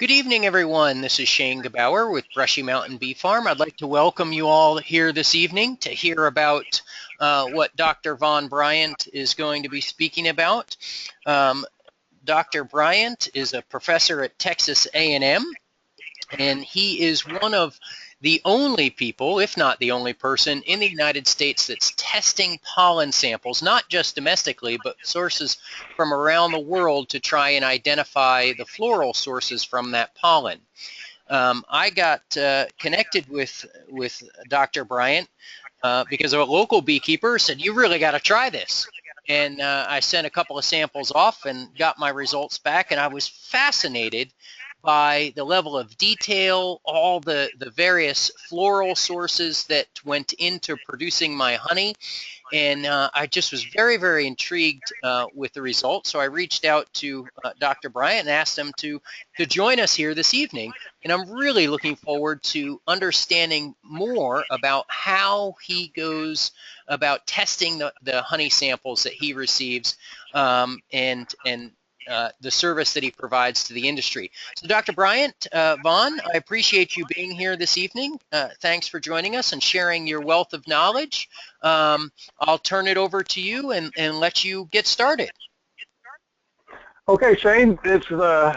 Good evening, everyone. This is Shane Gebauer with BrushyMtnBeeFarm. I'd like to welcome you all here this evening to hear about what Dr. Von Bryant is going to be speaking about. Dr. Bryant is a professor at Texas A&M, and he is one of the only people, if not the only person, in the United States that's testing pollen samples, not just domestically, but sources from around the world to try and identify the floral sources from that pollen. I got connected with Dr. Bryant because a local beekeeper said, "You really got to try this." And I sent a couple of samples off and got my results back, and I was fascinated by the level of detail, all the various floral sources that went into producing my honey. And I just was very, very intrigued with the results. So I reached out to Dr. Bryant and asked him to join us here this evening. And I'm really looking forward to understanding more about how he goes about testing the honey samples that he receives and the service that he provides to the industry. So Dr. Bryant, Vaughn, I appreciate you being here this evening. Thanks for joining us and sharing your wealth of knowledge. I'll turn it over to you and let you get started. Okay, Shane, it's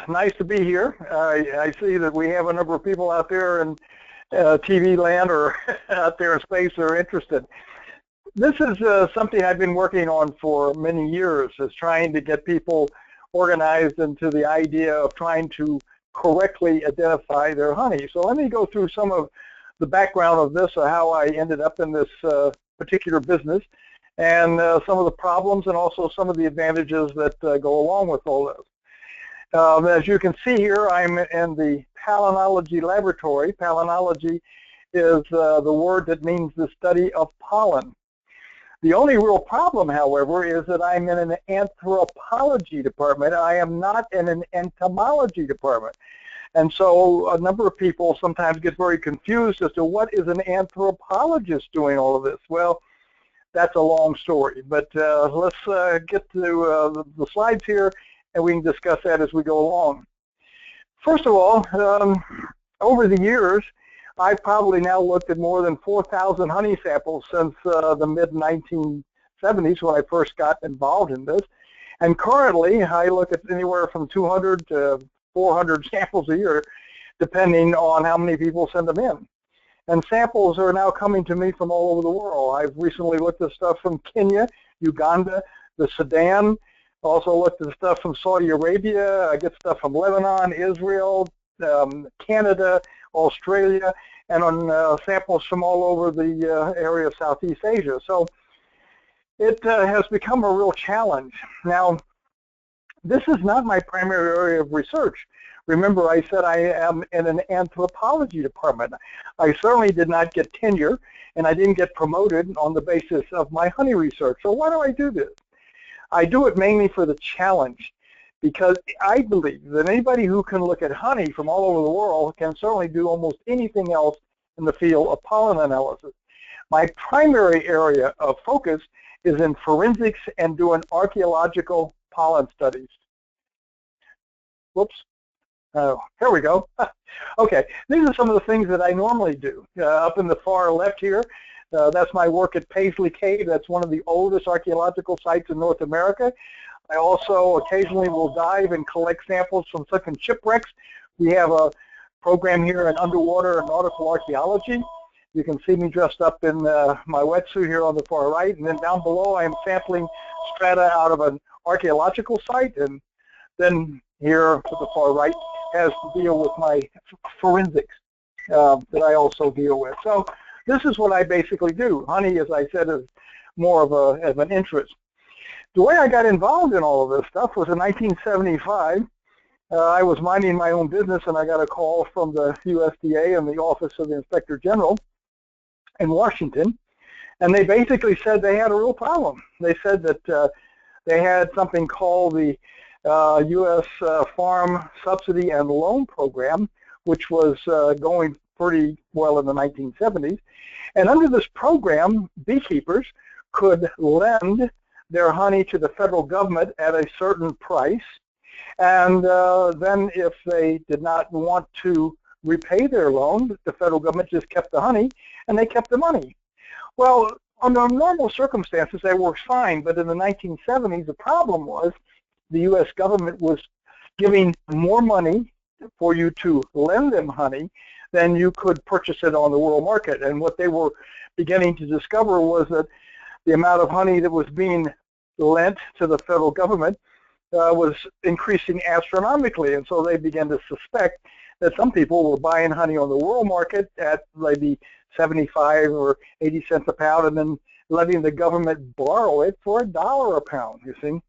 nice to be here. I see that we have a number of people out there in TV land or out there in space that are interested. This is something I've been working on for many years, is trying to get people organized into the idea of trying to correctly identify their honey. So let me go through some of the background of this, or how I ended up in this particular business, and some of the problems and also some of the advantages that go along with all this. As you can see here, I'm in the Palynology laboratory. Palynology is the word that means the study of pollen. The only real problem, however, is that I'm in an anthropology department. I am not in an entomology department. And so a number of people sometimes get very confused as to what is an anthropologist doing all of this. Well, that's a long story, but let's get to the slides here, and we can discuss that as we go along. First of all, over the years, I've probably now looked at more than 4,000 honey samples since the mid-1970s, when I first got involved in this. And currently, I look at anywhere from 200 to 400 samples a year, depending on how many people send them in. And samples are now coming to me from all over the world. I've recently looked at stuff from Kenya, Uganda, the Sudan. Also looked at stuff from Saudi Arabia. I get stuff from Lebanon, Israel, Canada, Australia, and on samples from all over the area of Southeast Asia. So it has become a real challenge. Now, this is not my primary area of research. Remember, I said I am in an anthropology department. I certainly did not get tenure, and I didn't get promoted on the basis of my honey research. So why do I do this? I do it mainly for the challenge, because I believe that anybody who can look at honey from all over the world can certainly do almost anything else in the field of pollen analysis. My primary area of focus is in forensics and doing archaeological pollen studies. Whoops. Here we go. Okay, these are some of the things that I normally do. Up in the far left here, that's my work at Paisley Cave. That's one of the oldest archaeological sites in North America. I also occasionally will dive and collect samples from sunken shipwrecks. We have a program here in underwater and nautical archaeology. You can see me dressed up in my wetsuit here on the far right, and then down below I am sampling strata out of an archaeological site, and then here to the far right has to deal with my forensics that I also deal with. So this is what I basically do. Honey, as I said, is more of an interest. The way I got involved in all of this stuff was in 1975. I was minding my own business, and I got a call from the USDA and the Office of the Inspector General in Washington, and they basically said they had a real problem. They said that they had something called the U.S. Farm Subsidy and Loan Program, which was going pretty well in the 1970s. And under this program, beekeepers could lend their honey to the federal government at a certain price, And then if they did not want to repay their loan, the federal government just kept the honey and they kept the money. Well, under normal circumstances, that works fine, but in the 1970s, the problem was the U.S. government was giving more money for you to lend them honey than you could purchase it on the world market. And what they were beginning to discover was that the amount of honey that was being lent to the federal government was increasing astronomically. And so they began to suspect that some people were buying honey on the world market at maybe 75 or 80 cents a pound and then letting the government borrow it for $1 a pound, you see.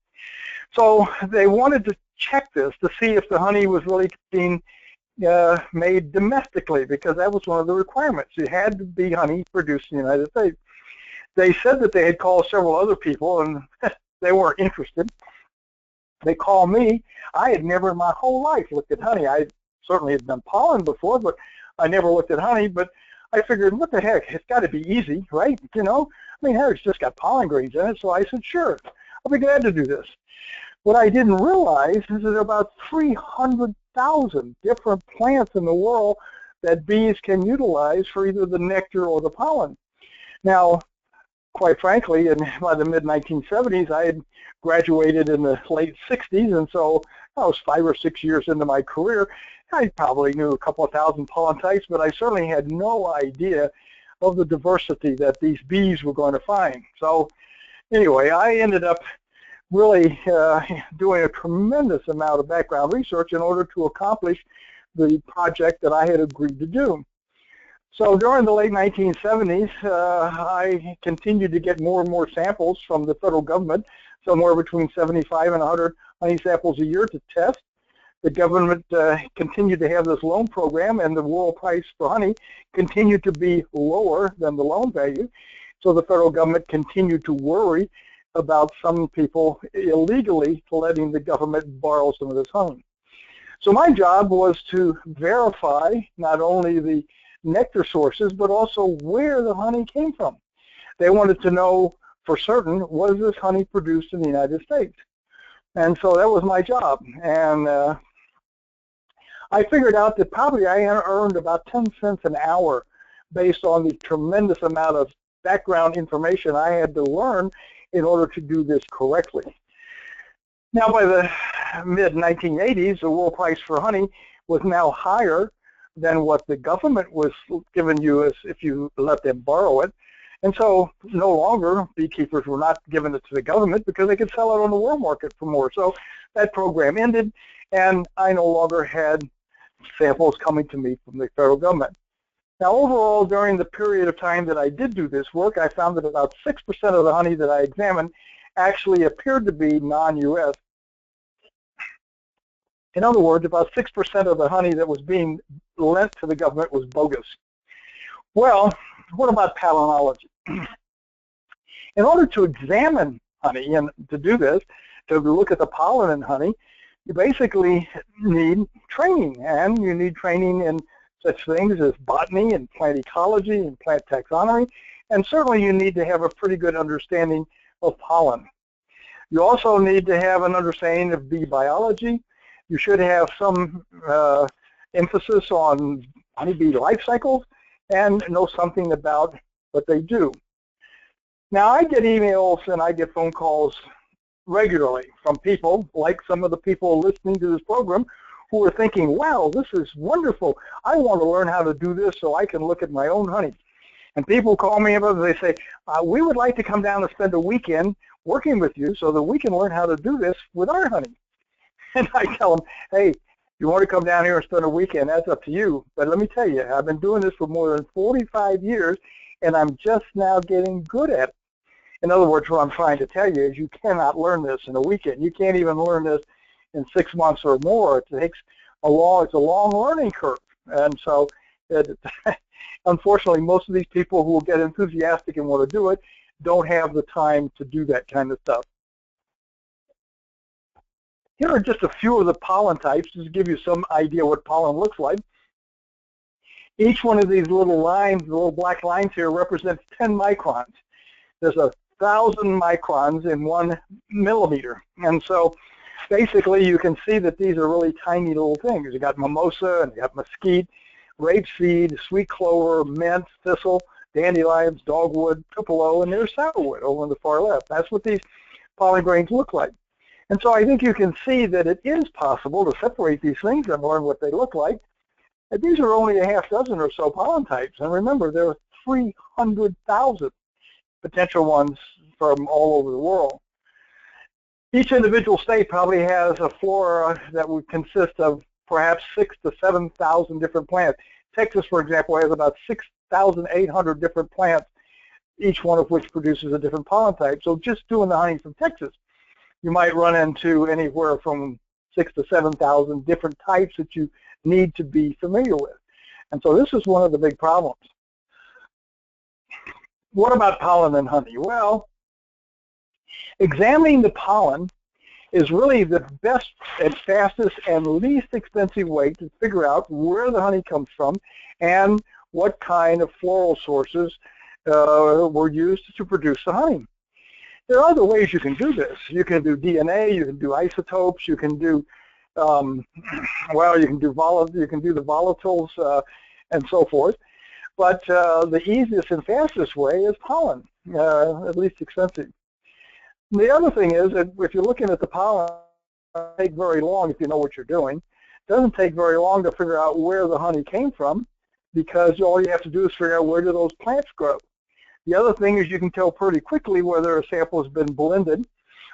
So they wanted to check this to see if the honey was really being made domestically, because that was one of the requirements. It had to be honey produced in the United States. They said that they had called several other people and they weren't interested. They called me. I had never in my whole life looked at honey. I certainly had done pollen before, but I never looked at honey. But I figured, what the heck, it's got to be easy, right? You know, I mean, it's just got pollen grains in it. So I said, sure, I'll be glad to do this. What I didn't realize is that there are about 300,000 different plants in the world that bees can utilize for either the nectar or the pollen. Now, quite frankly, by the mid-1970s, I had graduated in the late 60s, and so I was 5 or 6 years into my career. I probably knew a couple of thousand pollen types, but I certainly had no idea of the diversity that these bees were going to find. So anyway, I ended up really doing a tremendous amount of background research in order to accomplish the project that I had agreed to do. So during the late 1970s, I continued to get more and more samples from the federal government, somewhere between 75 and 100 honey samples a year to test. The government continued to have this loan program, and the world price for honey continued to be lower than the loan value. So the federal government continued to worry about some people illegally letting the government borrow some of this honey. So my job was to verify not only the nectar sources, but also where the honey came from. They wanted to know for certain, was this honey produced in the United States? And so that was my job. And I figured out that probably I earned about 10 cents an hour based on the tremendous amount of background information I had to learn in order to do this correctly. Now, by the mid-1980s, the world price for honey was now higher than what the government was giving you as if you let them borrow it. And so no longer beekeepers were not giving it to the government because they could sell it on the world market for more. So that program ended, and I no longer had samples coming to me from the federal government. Now, overall, during the period of time that I did do this work, I found that about 6% of the honey that I examined actually appeared to be non-U.S. In other words, about 6% of the honey that was being lent to the government was bogus. Well, what about palynology? In order to examine honey and to do this, to look at the pollen in honey, you basically need training, and you need training in such things as botany and plant ecology and plant taxonomy, and certainly you need to have a pretty good understanding of pollen. You also need to have an understanding of bee biology. You should have some emphasis on honeybee life cycles and know something about what they do. Now, I get emails and I get phone calls regularly from people, like some of the people listening to this program, who are thinking, wow, this is wonderful. I want to learn how to do this so I can look at my own honey. And people call me about it, they say, we would like to come down and spend a weekend working with you so that we can learn how to do this with our honey. And I tell them, hey, you want to come down here and spend a weekend, that's up to you. But let me tell you, I've been doing this for more than 45 years, and I'm just now getting good at it. In other words, what I'm trying to tell you is you cannot learn this in a weekend. You can't even learn this in 6 months or more. It takes it's a long learning curve. And so, unfortunately, most of these people who will get enthusiastic and want to do it don't have the time to do that kind of stuff. Here are just a few of the pollen types, just to give you some idea what pollen looks like. Each one of these little lines, the little black lines here, represents 10 microns. There's 1,000 microns in 1 millimeter. And so basically, you can see that these are really tiny little things. You got mimosa, and you got mesquite, rapeseed, sweet clover, mint, thistle, dandelions, dogwood, tupelo, and there's sourwood over on the far left. That's what these pollen grains look like. And so I think you can see that it is possible to separate these things and learn what they look like. And these are only a half dozen or so pollen types. And remember, there are 300,000 potential ones from all over the world. Each individual state probably has a flora that would consist of perhaps 6,000 to 7,000 different plants. Texas, for example, has about 6,800 different plants, each one of which produces a different pollen type. So just doing the honey from Texas, you might run into anywhere from 6,000 to 7,000 different types that you need to be familiar with. And so this is one of the big problems. What about pollen and honey? Well, examining the pollen is really the best and fastest and least expensive way to figure out where the honey comes from and what kind of floral sources were used to produce the honey. There are other ways you can do this. You can do DNA, you can do isotopes, you can do well, you can do the volatiles and so forth. But the easiest and fastest way is pollen, at least expensive. The other thing is that if you're looking at the pollen, it doesn't take very long if you know what you're doing. It doesn't take very long to figure out where the honey came from, because all you have to do is figure out where do those plants grow. The other thing is you can tell pretty quickly whether a sample has been blended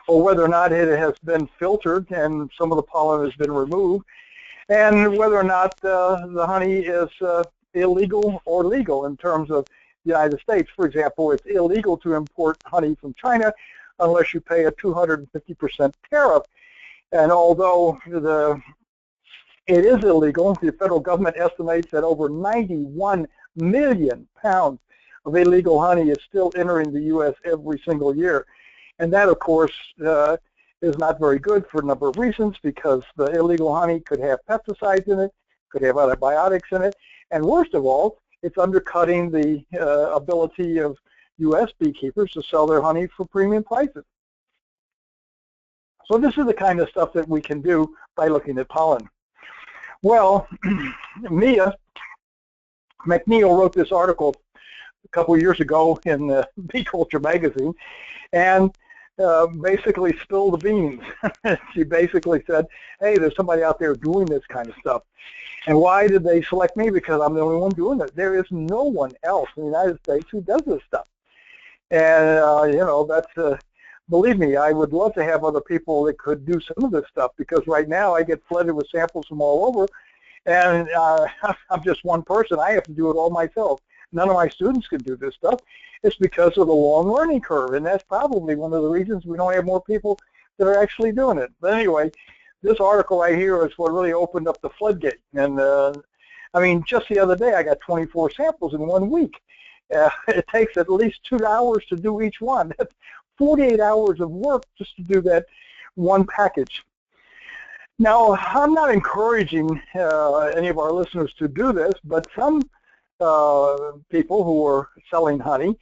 or whether or not it has been filtered and some of the pollen has been removed, and whether or not the honey is illegal or legal in terms of the United States. For example, it's illegal to import honey from China unless you pay a 250% tariff. And although it is illegal, the federal government estimates that over 91 million pounds of illegal honey is still entering the U.S. every single year. And that, of course, is not very good for a number of reasons, because the illegal honey could have pesticides in it, could have antibiotics in it, and worst of all, it's undercutting the ability of U.S. beekeepers to sell their honey for premium prices. So this is the kind of stuff that we can do by looking at pollen. Well, Mia McNeil wrote this article a couple of years ago in Bee Culture magazine, and basically spilled the beans. She basically said, hey, there's somebody out there doing this kind of stuff. And why did they select me? Because I'm the only one doing it. There is no one else in the United States who does this stuff. And, you know, that's, believe me, I would love to have other people that could do some of this stuff, because right now I get flooded with samples from all over, and I'm just one person. I have to do it all myself. None of my students can do this stuff. It's because of the long learning curve, and that's probably one of the reasons we don't have more people that are actually doing it. But anyway, this article right here is what really opened up the floodgate. And I mean, just the other day I got 24 samples in 1 week. It takes at least 2 hours to do each one. That's 48 hours of work just to do that one package. Now, I'm not encouraging any of our listeners to do this, but some people who are selling honey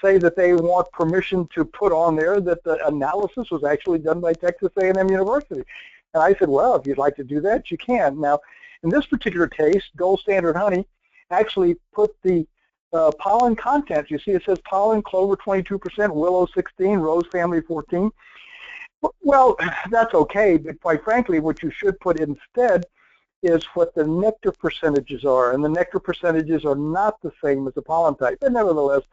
say that they want permission to put on there that the analysis was actually done by Texas A&M University. And I said, well, if you'd like to do that, you can. Now, in this particular case, Gold Standard Honey actually put the pollen content. You see it says pollen, clover 22%, willow 16, rose family 14. Well, that's okay, but quite frankly, what you should put instead is what the nectar percentages are, and the nectar percentages are not the same as the pollen type. But nevertheless,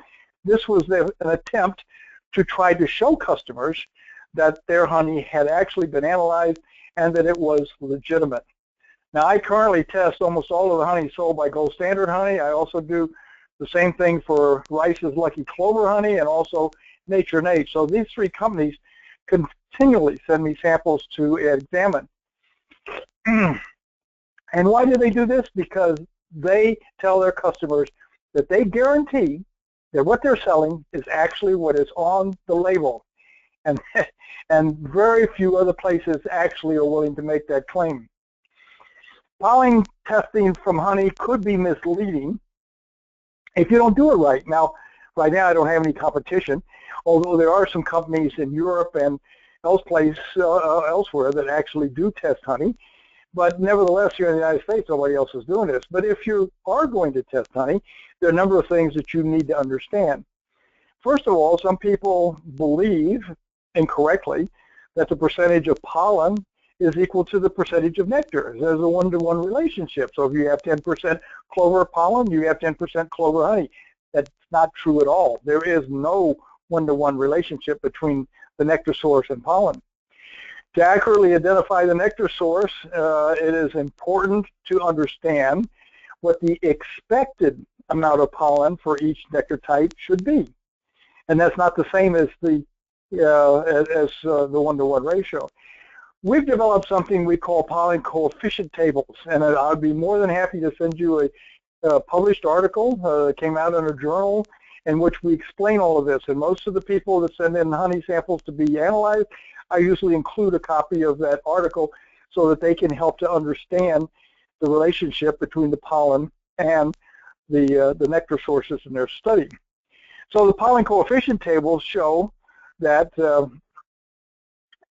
this was an attempt to try to show customers that their honey had actually been analyzed and that it was legitimate. Now, I currently test almost all of the honey sold by Gold Standard Honey. I also do the same thing for Rice's Lucky Clover Honey and also Nature and Age. So these three companies continually send me samples to examine. And why do they do this? Because they tell their customers that they guarantee that what they're selling is actually what is on the label. And very few other places actually are willing to make that claim. Pollen testing from honey could be misleading if you don't do it right. Now, right now I don't have any competition, although there are some companies in Europe and elsewhere that actually do test honey. But nevertheless, here in the United States, nobody else is doing this. But if you are going to test honey, there are a number of things that you need to understand. First of all, some people believe incorrectly that the percentage of pollen is equal to the percentage of nectar. There's a one-to-one relationship. So if you have 10% clover pollen, you have 10% clover honey. That's not true at all. There is no one-to-one relationship between the nectar source and pollen. To accurately identify the nectar source, it is important to understand what the expected amount of pollen for each nectar type should be. And that's not the same as the one-to-one ratio. We've developed something we call pollen coefficient tables, and I'd be more than happy to send you a published article that came out in a journal in which we explain all of this. And most of the people that send in honey samples to be analyzed, I usually include a copy of that article so that they can help to understand the relationship between the pollen and the nectar sources in their study. So the pollen coefficient tables show that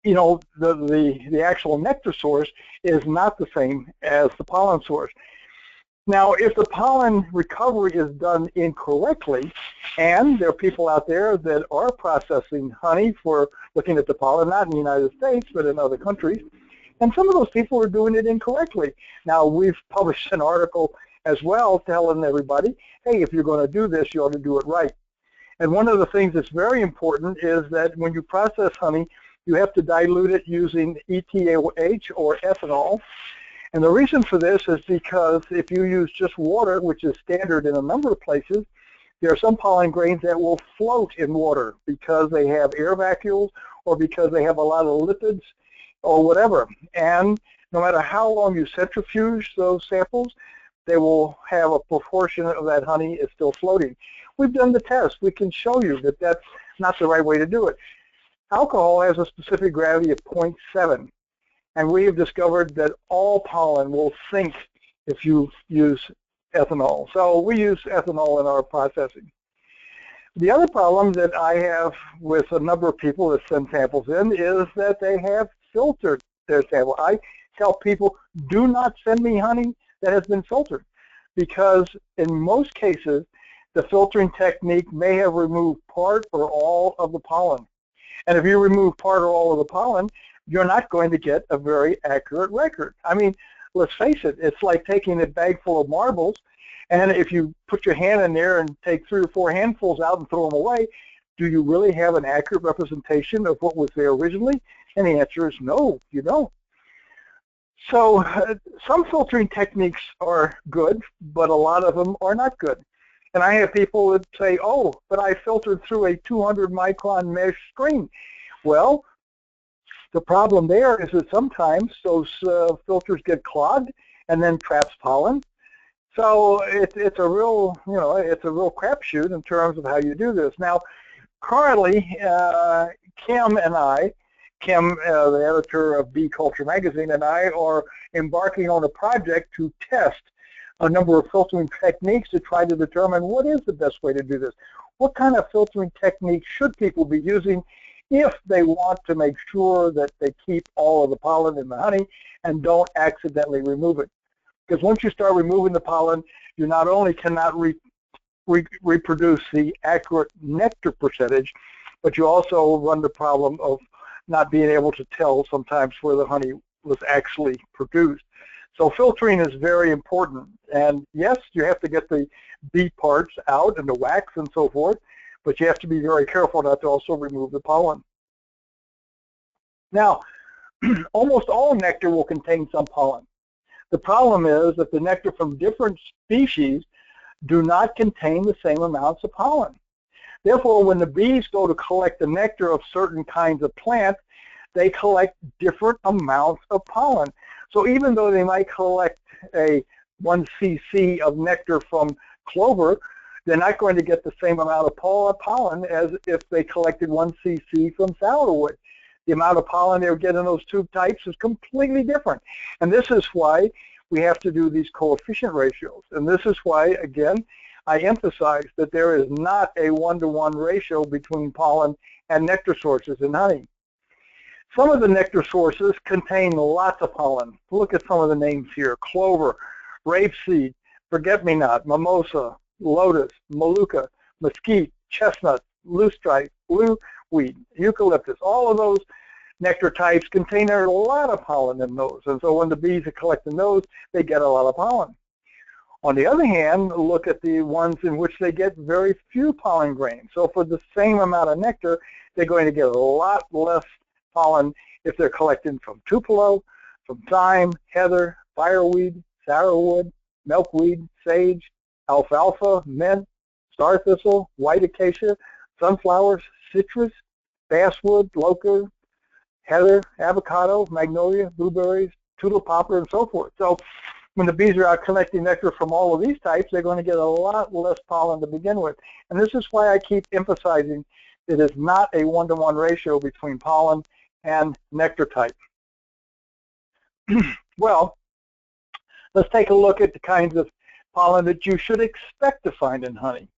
you know, the actual nectar source is not the same as the pollen source. Now, if the pollen recovery is done incorrectly, and there are people out there that are processing honey for looking at the pollen, not in the United States, but in other countries, and some of those people are doing it incorrectly. Now, we've published an article as well telling everybody, hey, if you're going to do this, you ought to do it right. And one of the things that's very important is that when you process honey, you have to dilute it using ETH or ethanol. And the reason for this is because if you use just water, which is standard in a number of places, there are some pollen grains that will float in water because they have air vacuoles or because they have a lot of lipids or whatever. And no matter how long you centrifuge those samples, they will have a proportion of that honey is still floating. We've done the test. We can show you that that's not the right way to do it. Alcohol has a specific gravity of 0.7. And we have discovered that all pollen will sink if you use ethanol. So we use ethanol in our processing. The other problem that I have with a number of people that send samples in is that they have filtered their sample. I tell people, do not send me honey that has been filtered, because in most cases, the filtering technique may have removed part or all of the pollen. And if you remove part or all of the pollen, you're not going to get a very accurate record. I mean, let's face it, it's like taking a bag full of marbles, and if you put your hand in there and take 3 or 4 handfuls out and throw them away, do you really have an accurate representation of what was there originally? And the answer is no, you don't. So some filtering techniques are good, but a lot of them are not good. And I have people that say, oh, but I filtered through a 200 micron mesh screen. Well, the problem there is that sometimes those filters get clogged and then traps pollen. So it's a real, you know, it's a real crapshoot in terms of how you do this. Now, currently, Kim and I, the editor of Bee Culture Magazine, and I are embarking on a project to test a number of filtering techniques to try to determine what is the best way to do this. What kind of filtering techniques should people be using if they want to make sure that they keep all of the pollen in the honey and don't accidentally remove it? Because once you start removing the pollen, you not only cannot reproduce the accurate nectar percentage, but you also run the problem of not being able to tell sometimes where the honey was actually produced. So filtering is very important. And yes, you have to get the bee parts out and the wax and so forth, but you have to be very careful not to also remove the pollen. Now, almost all nectar will contain some pollen. The problem is that the nectar from different species do not contain the same amounts of pollen. Therefore, when the bees go to collect the nectar of certain kinds of plants, they collect different amounts of pollen. So even though they might collect a 1 cc of nectar from clover, they're not going to get the same amount of pollen as if they collected 1 cc from sourwood. The amount of pollen they'll get in those two types is completely different. And this is why we have to do these coefficient ratios. And this is why, again, I emphasize that there is not a 1-to-1 ratio between pollen and nectar sources in honey. Some of the nectar sources contain lots of pollen. Look at some of the names here: clover, rapeseed, forget-me-not, mimosa, lotus, manuka, mesquite, chestnut, loosestrife, blue weed, eucalyptus. All of those nectar types contain a lot of pollen in those. And so when the bees are collecting those, they get a lot of pollen. On the other hand, look at the ones in which they get very few pollen grains. So for the same amount of nectar, they're going to get a lot less pollen if they're collecting from tupelo, from thyme, heather, fireweed, sourwood, milkweed, sage, alfalfa, mint, star thistle, white acacia, sunflowers, citrus, basswood, loca, heather, avocado, magnolia, blueberries, tulip poplar, and so forth. So when the bees are out collecting nectar from all of these types, they're going to get a lot less pollen to begin with. And this is why I keep emphasizing it is not a one-to-one ratio between pollen and nectar type. Well, let's take a look at the kinds of pollen that you should expect to find in honey.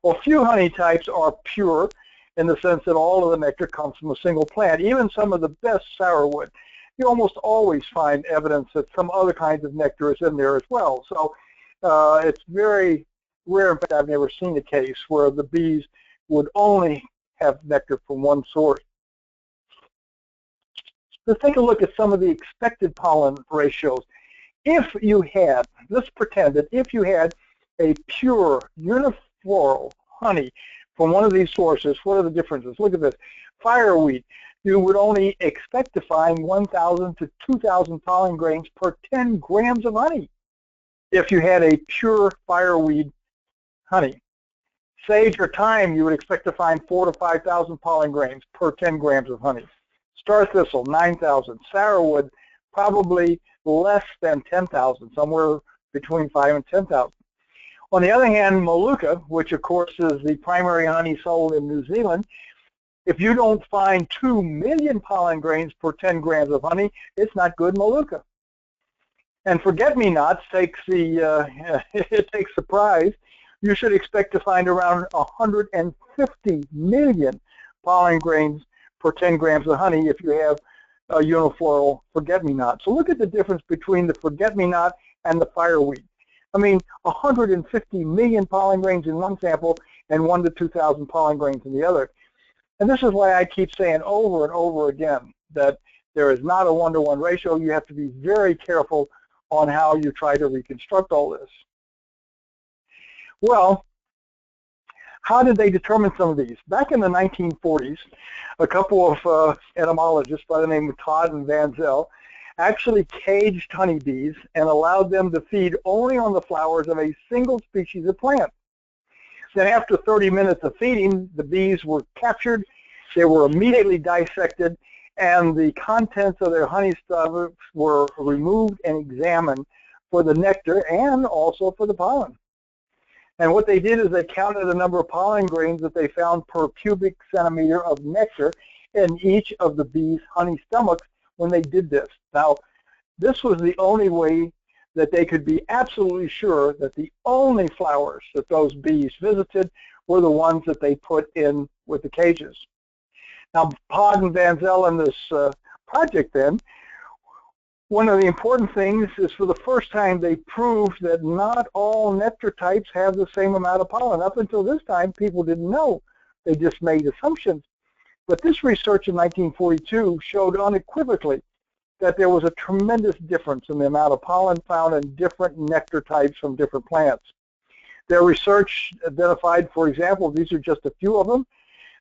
Well, few honey types are pure in the sense that all of the nectar comes from a single plant. Even some of the best sourwood, you almost always find evidence that some other kinds of nectar is in there as well. So it's very rare. In fact, I've never seen a case where the bees would only have nectar from one source. Let's take a look at some of the expected pollen ratios. If you had, let's pretend that if you had a pure unifloral honey from one of these sources, what are the differences? Look at this. Fireweed, you would only expect to find 1,000 to 2,000 pollen grains per 10 grams of honey if you had a pure fireweed honey. Sage or thyme, you would expect to find 4,000 to 5,000 pollen grains per 10 grams of honey. Star thistle, 9,000. Sourwood, probably less than 10,000, somewhere between 5,000 and 10,000. On the other hand, manuka, which of course is the primary honey sold in New Zealand, if you don't find 2 million pollen grains per 10 grams of honey, it's not good manuka. And forget-me-nots takes it takes the prize. You should expect to find around 150 million pollen grains per 10 grams of honey if you have a unifloral forget-me-not. So look at the difference between the forget-me-not and the fireweed. I mean, 150 million pollen grains in one sample and 1,000 to 2,000 pollen grains in the other. And this is why I keep saying over and over again that there is not a one-to-one ratio. You have to be very careful on how you try to reconstruct all this. Well, how did they determine some of these? Back in the 1940s, a couple of entomologists by the name of Todd and Van Zyl actually caged honeybees and allowed them to feed only on the flowers of a single species of plant. Then after 30 minutes of feeding, the bees were captured, they were immediately dissected, and the contents of their honey stomachs were removed and examined for the nectar and also for the pollen. And what they did is they counted the number of pollen grains that they found per cubic centimeter of nectar in each of the bees' honey stomachs when they did this. Now, this was the only way that they could be absolutely sure that the only flowers that those bees visited were the ones that they put in with the cages. Now, Todd and Van Zyl in this project then, one of the important things is for the first time they proved that not all nectar types have the same amount of pollen. Up until this time, people didn't know. They just made assumptions. But this research in 1942 showed unequivocally that there was a tremendous difference in the amount of pollen found in different nectar types from different plants. Their research identified, for example, these are just a few of them,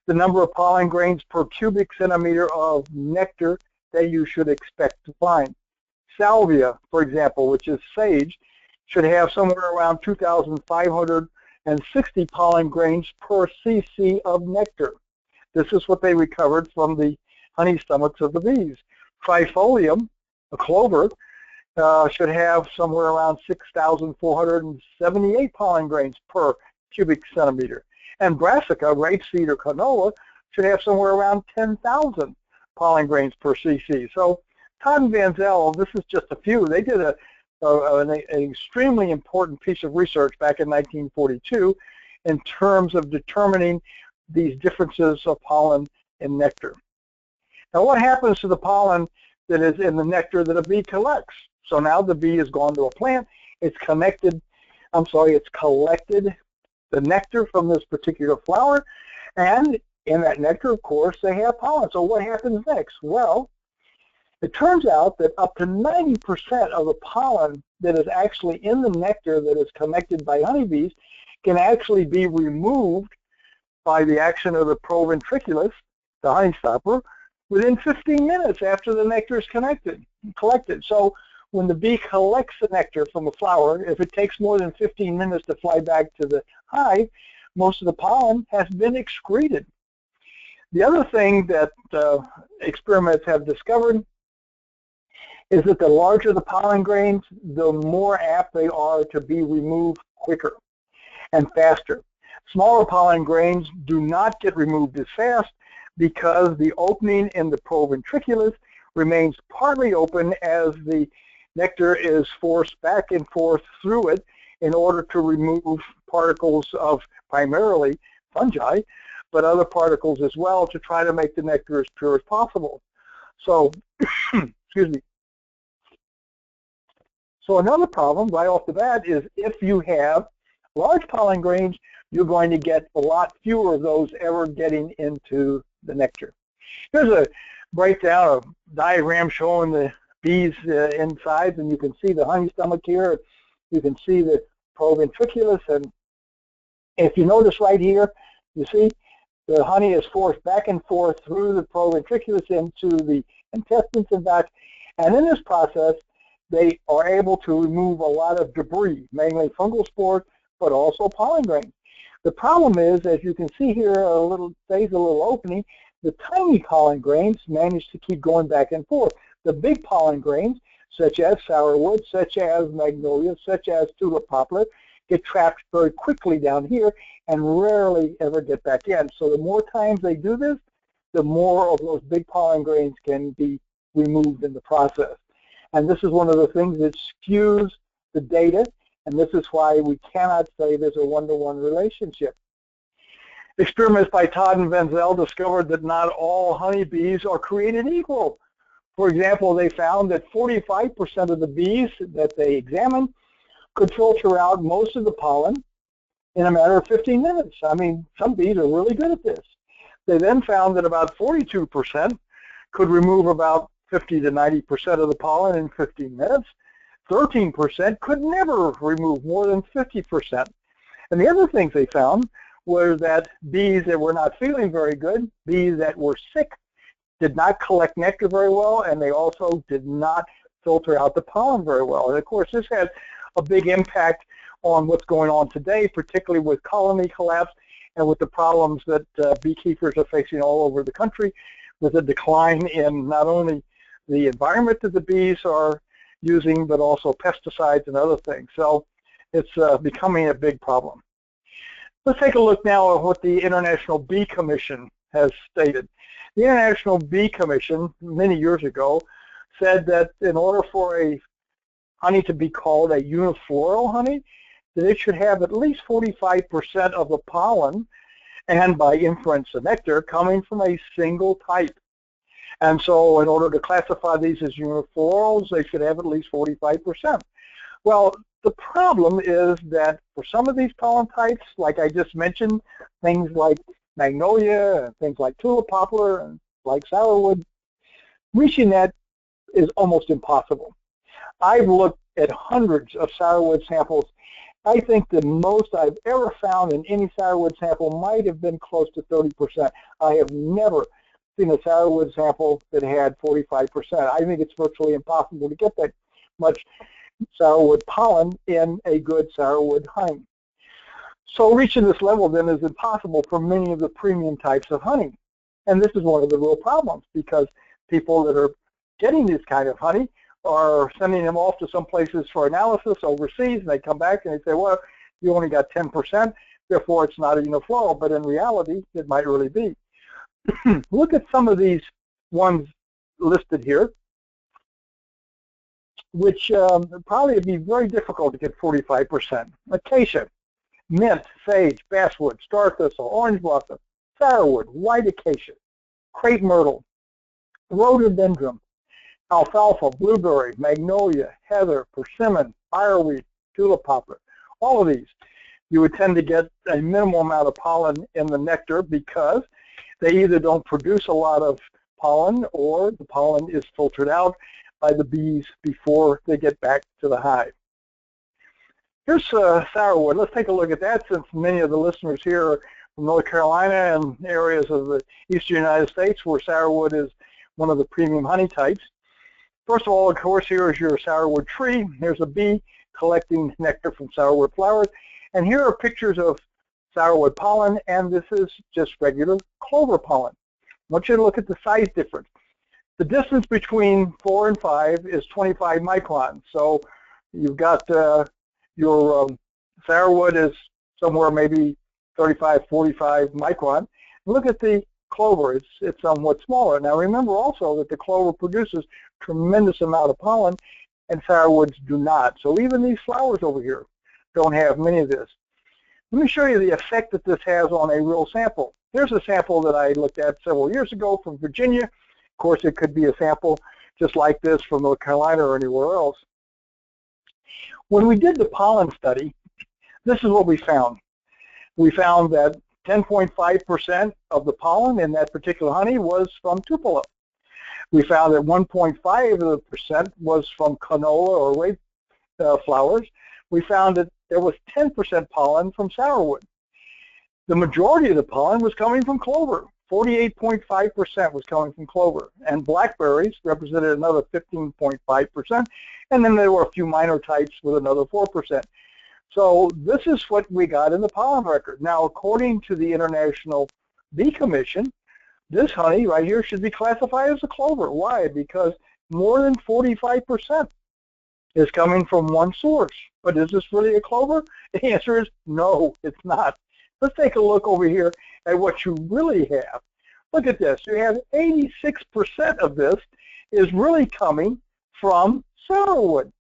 the number of pollen grains per cubic centimeter of nectar that you should expect to find. Salvia, for example, which is sage, should have somewhere around 2,560 pollen grains per cc of nectar. This is what they recovered from the honey stomachs of the bees. Trifolium, a clover, should have somewhere around 6,478 pollen grains per cubic centimeter. And brassica, rapeseed or canola, should have somewhere around 10,000 pollen grains per cc. So Todd and Van Zyl, this is just a few. They did an extremely important piece of research back in 1942 in terms of determining these differences of pollen in nectar. Now what happens to the pollen that is in the nectar that a bee collects? So now the bee has gone to a plant, it's collected the nectar from this particular flower, and in that nectar, of course, they have pollen. So what happens next? Well, it turns out that up to 90% of the pollen that is actually in the nectar that is collected by honeybees can actually be removed by the action of the Proventriculus, the honey stopper, within 15 minutes after the nectar is collected. So when the bee collects the nectar from a flower, if it takes more than 15 minutes to fly back to the hive, most of the pollen has been excreted. The other thing that experiments have discovered is that the larger the pollen grains, the more apt they are to be removed quicker and faster. Smaller pollen grains do not get removed as fast because the opening in the Proventriculus remains partly open as the nectar is forced back and forth through it in order to remove particles of primarily fungi, but other particles as well, to try to make the nectar as pure as possible. So, excuse me. So another problem right off the bat is if you have large pollen grains, you're going to get a lot fewer of those ever getting into the nectar. Here's a breakdown, a diagram showing the bees inside, and you can see the honey stomach here. You can see the Proventriculus, and if you notice right here, you see the honey is forced back and forth through the Proventriculus into the intestines and back, and in this process, they are able to remove a lot of debris, mainly fungal spores, but also pollen grains. The problem is, as you can see here, there's a little opening, the tiny pollen grains manage to keep going back and forth. The big pollen grains, such as sourwood, such as magnolia, such as tulip poplar, get trapped very quickly down here and rarely ever get back in. So the more times they do this, the more of those big pollen grains can be removed in the process. And this is one of the things that skews the data, and this is why we cannot say there's a one-to-one relationship. Experiments by Todd and Wenzel discovered that not all honeybees are created equal. For example, they found that 45% of the bees that they examined could filter out most of the pollen in a matter of 15 minutes. I mean, some bees are really good at this. They then found that about 42% could remove about 50 to 90% of the pollen in 15 minutes. 13% could never remove more than 50%. And the other things they found were that bees that were not feeling very good, bees that were sick, did not collect nectar very well, and they also did not filter out the pollen very well. And of course, this has a big impact on what's going on today, particularly with colony collapse and with the problems that beekeepers are facing all over the country, with a decline in not only the environment that the bees are using, but also pesticides and other things. So it's becoming a big problem. Let's take a look now at what the International Bee Commission has stated. The International Bee Commission, many years ago, said that in order for a honey to be called a unifloral honey, that it should have at least 45% of the pollen, and by inference the nectar, coming from a single type. And so in order to classify these as uniflorals, they should have at least 45%. Well, the problem is that for some of these pollen types, like I just mentioned, things like magnolia and things like tulip poplar and like sourwood, reaching that is almost impossible. I've looked at hundreds of sourwood samples. I think the most I've ever found in any sourwood sample might have been close to 30%. I have never seen a sourwood sample that had 45%. I think it's virtually impossible to get that much sourwood pollen in a good sourwood honey. So reaching this level then is impossible for many of the premium types of honey. And this is one of the real problems, because people that are getting this kind of honey are sending them off to some places for analysis overseas, and they come back and they say, well, you only got 10%, therefore it's not a unifloral, but in reality, it might really be. Look at some of these ones listed here, which probably would be very difficult to get 45%. Acacia, mint, sage, basswood, star thistle, orange blossom, sourwood, white acacia, crepe myrtle, rhododendron, alfalfa, blueberry, magnolia, heather, persimmon, fireweed, tulip poplar, all of these, you would tend to get a minimal amount of pollen in the nectar because they either don't produce a lot of pollen or the pollen is filtered out by the bees before they get back to the hive. Here's sourwood. Let's take a look at that, since many of the listeners here are from North Carolina and areas of the eastern United States where sourwood is one of the premium honey types. First of all, of course, here is your sourwood tree. Here's a bee collecting nectar from sourwood flowers. And here are pictures of sourwood pollen, and this is just regular clover pollen. I want you to look at the size difference. The distance between 4 and 5 is 25 microns. So you've got your sourwood is somewhere maybe 35, 45 micron. Look at the clover. It's somewhat smaller. Now remember also that the clover produces tremendous amount of pollen and sourwoods do not. So even these flowers over here don't have many of this. Let me show you the effect that this has on a real sample. Here's a sample that I looked at several years ago from Virginia. Of course, it could be a sample just like this from North Carolina or anywhere else. When we did the pollen study, this is what we found. We found that 10.5% of the pollen in that particular honey was from tupelo. We found that 1.5% was from canola or rape flowers. We found that there was 10% pollen from sourwood. The majority of the pollen was coming from clover. 48.5% was coming from clover. And blackberries represented another 15.5%. And then there were a few minor types with another 4%. So this is what we got in the pollen record. Now, according to the International Bee Commission, this honey right here should be classified as a clover. Why? Because more than 45% is coming from one source. But is this really a clover? The answer is no, it's not. Let's take a look over here at what you really have. Look at this. You have 86% of this is really coming from sourwood.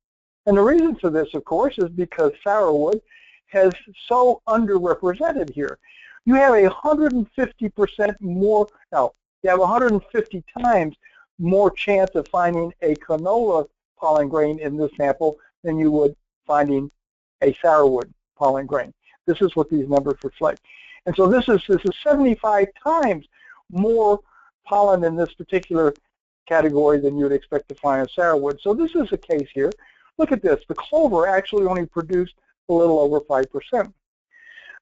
And the reason for this, of course, is because sourwood has so underrepresented here. You have 150% more, no, you have 150 times more chance of finding a canola pollen grain in this sample than you would finding a sourwood pollen grain. This is what these numbers reflect. And so this is 75 times more pollen in this particular category than you would expect to find in sourwood. So this is the case here. Look at this. The clover actually only produced a little over 5%.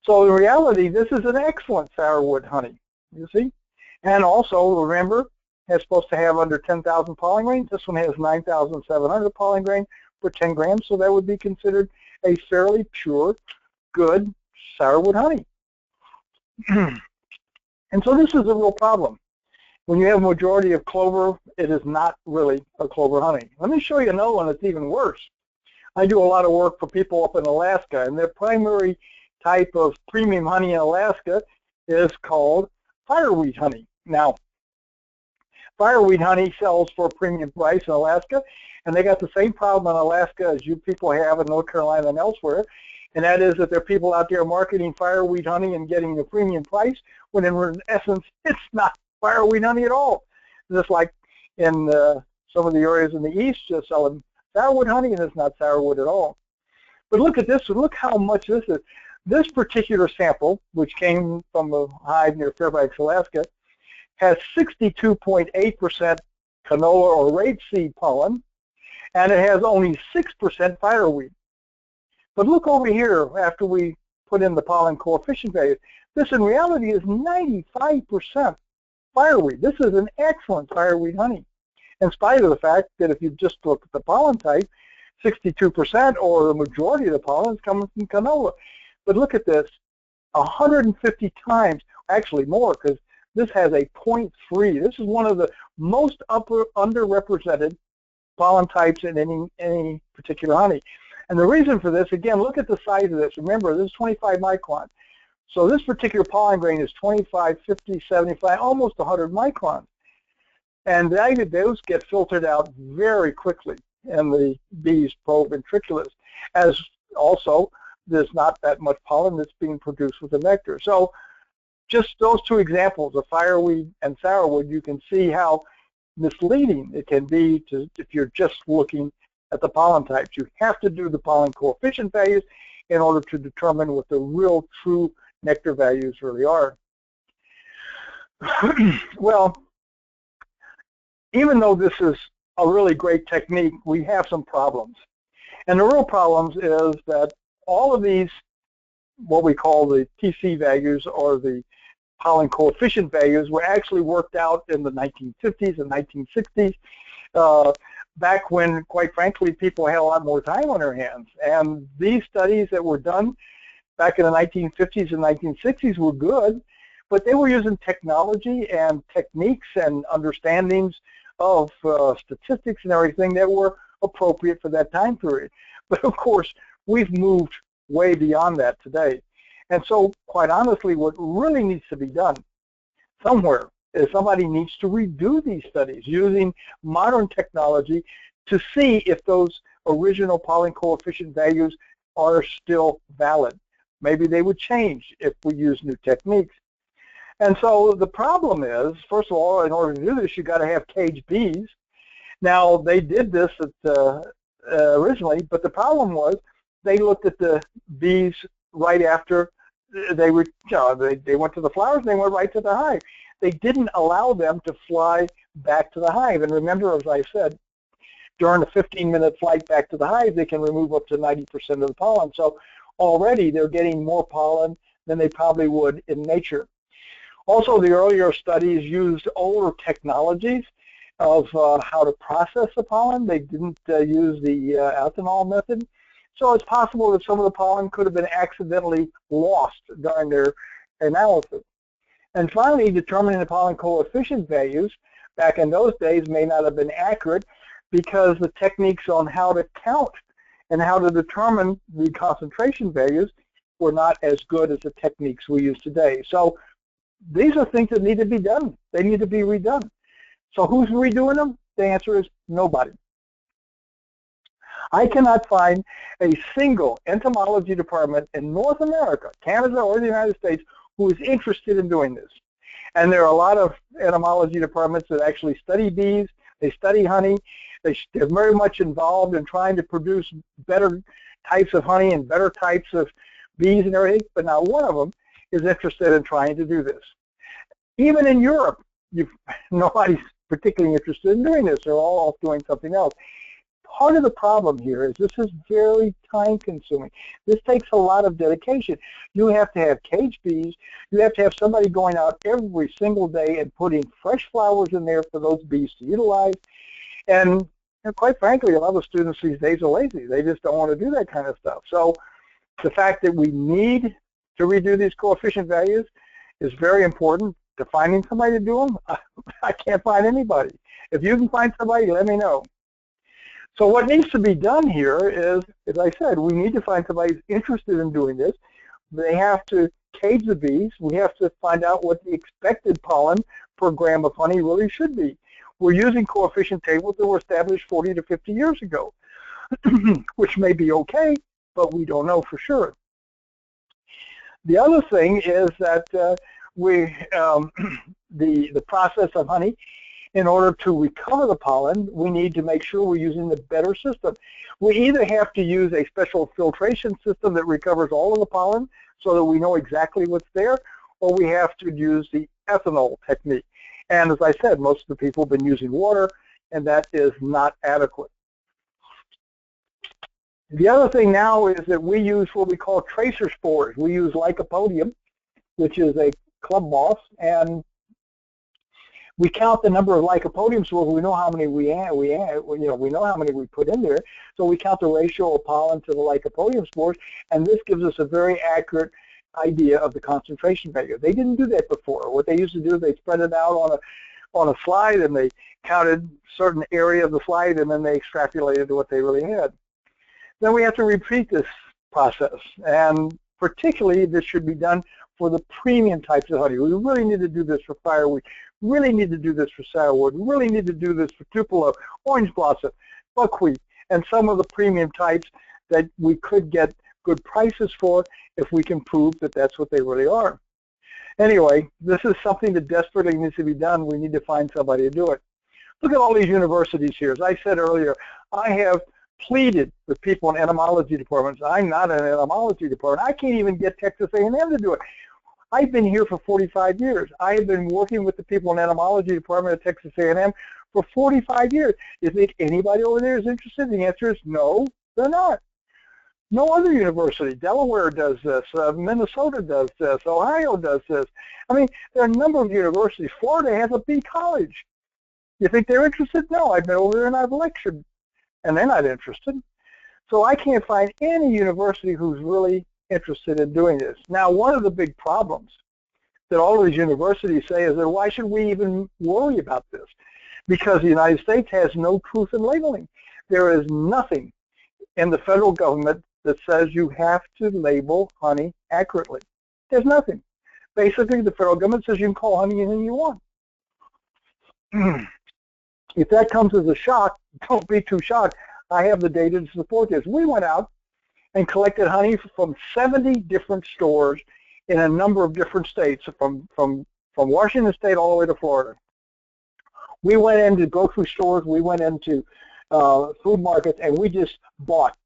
So in reality, this is an excellent sourwood honey, you see? And also, remember, it's supposed to have under 10,000 pollen grains. This one has 9,700 pollen grains per 10 grams, so that would be considered a fairly pure, good sourwood honey. And so this is a real problem. When you have a majority of clover, it is not really a clover honey. Let me show you another one that's even worse. I do a lot of work for people up in Alaska, and their primary type of premium honey in Alaska is called fireweed honey. Now, fireweed honey sells for a premium price in Alaska, and they got the same problem in Alaska as you people have in North Carolina and elsewhere, and that is that there are people out there marketing fireweed honey and getting a premium price, when in essence, it's not fireweed honey at all. Just like in some of the areas in the east, just selling sourwood honey, and it's not sourwood at all. But look at this, look how much this is. This particular sample, which came from a hive near Fairbanks, Alaska, has 62.8% canola or rapeseed pollen, and it has only 6% fireweed. But look over here after we put in the pollen coefficient value. This in reality is 95% fireweed. This is an excellent fireweed honey, in spite of the fact that if you just look at the pollen type, 62% or the majority of the pollen is coming from canola. But look at this, 150 times, actually more, because this has a 0.3. This is one of the most underrepresented pollen types in any particular honey. And the reason for this, again, look at the size of this. Remember, this is 25 microns. So this particular pollen grain is 25, 50, 75, almost 100 microns. And those get filtered out very quickly in the bee's Proventriculus, as also there's not that much pollen that's being produced with the nectar. So just those two examples of fireweed and sourwood, you can see how misleading it can be if you're just looking at the pollen types. You have to do the pollen coefficient values in order to determine what the real true nectar values really are. Well, even though this is a really great technique, we have some problems. And the real problems is that all of these, what we call the TC values or the pollen coefficient values, were actually worked out in the 1950s and 1960s, back when, quite frankly, people had a lot more time on their hands. And these studies that were done back in the 1950s and 1960s were good, but they were using technology and techniques and understandings of statistics and everything that were appropriate for that time period. But of course, we've moved way beyond that today. And so, quite honestly, what really needs to be done somewhere is somebody needs to redo these studies using modern technology to see if those original pollen coefficient values are still valid. Maybe they would change if we use new techniques. And so the problem is, first of all, in order to do this, you've got to have caged bees. Now, they did this originally, but the problem was they looked at the bees right after they went to the flowers, and they went right to the hive. They didn't allow them to fly back to the hive. And remember, as I said, during a 15-minute flight back to the hive, they can remove up to 90% of the pollen. So already they're getting more pollen than they probably would in nature. Also, the earlier studies used older technologies of how to process the pollen. They didn't use the ethanol method. So it's possible that some of the pollen could have been accidentally lost during their analysis. And finally, determining the pollen coefficient values back in those days may not have been accurate because the techniques on how to count and how to determine the concentration values were not as good as the techniques we use today. So these are things that need to be done. They need to be redone. So who's redoing them? The answer is nobody. I cannot find a single entomology department in North America, Canada, or the United States who is interested in doing this. And there are a lot of entomology departments that actually study bees, they study honey, they're very much involved in trying to produce better types of honey and better types of bees and everything, but not one of them is interested in trying to do this. Even in Europe, nobody's particularly interested in doing this. They're all off doing something else. Part of the problem here is this is very time consuming. This takes a lot of dedication. You have to have caged bees. You have to have somebody going out every single day and putting fresh flowers in there for those bees to utilize. And quite frankly, a lot of students these days are lazy. They just don't want to do that kind of stuff. So the fact that we need to redo these coefficient values is very important. To finding somebody to do them, I can't find anybody. If you can find somebody, let me know. So what needs to be done here is, as I said, we need to find somebody who's interested in doing this. They have to cage the bees. We have to find out what the expected pollen per gram of honey really should be. We're using coefficient tables that were established 40 to 50 years ago, which may be okay, but we don't know for sure. The other thing is that the process of honey, in order to recover the pollen, we need to make sure we're using the better system. We either have to use a special filtration system that recovers all of the pollen so that we know exactly what's there, or we have to use the ethanol technique. And as I said, most of the people have been using water, and that is not adequate. The other thing now is that we use what we call tracer spores. We use lycopodium, which is a club moth, and we count the number of lycopodium spores. We know how many we know how many we put in there. So we count the ratio of pollen to the lycopodium spores, and this gives us a very accurate idea of the concentration value. They didn't do that before. What they used to do is they spread it out on a slide, and they counted certain area of the slide, and then they extrapolated what they really had. Then we have to repeat this process, and particularly this should be done for the premium types of honey. We really need to do this for fireweed, really need to do this for sourwood, really need to do this for tupelo, orange blossom, buckwheat, and some of the premium types that we could get good prices for if we can prove that that's what they really are. Anyway, this is something that desperately needs to be done. We need to find somebody to do it. Look at all these universities here. As I said earlier, I have pleaded with people in entomology departments. I'm not in an entomology department. I can't even get Texas A&M to do it. I've been here for 45 years. I have been working with the people in the entomology department at Texas A&M for 45 years. Do you think anybody over there is interested? The answer is no, they're not. No other university. Delaware does this. Minnesota does this. Ohio does this. I mean, there are a number of universities. Florida has a bee college. You think they're interested? No, I've been over there and I've lectured, and they're not interested. So I can't find any university who's really interested in doing this. Now, one of the big problems that all of these universities say is that why should we even worry about this? Because the United States has no truth in labeling. There is nothing in the federal government that says you have to label honey accurately. There's nothing. Basically, the federal government says you can call honey anything you want. If that comes as a shock, don't be too shocked. I have the data to support this. We went out and collected honey from 70 different stores in a number of different states, from Washington State all the way to Florida. We went into grocery stores, we went into food markets, and we just bought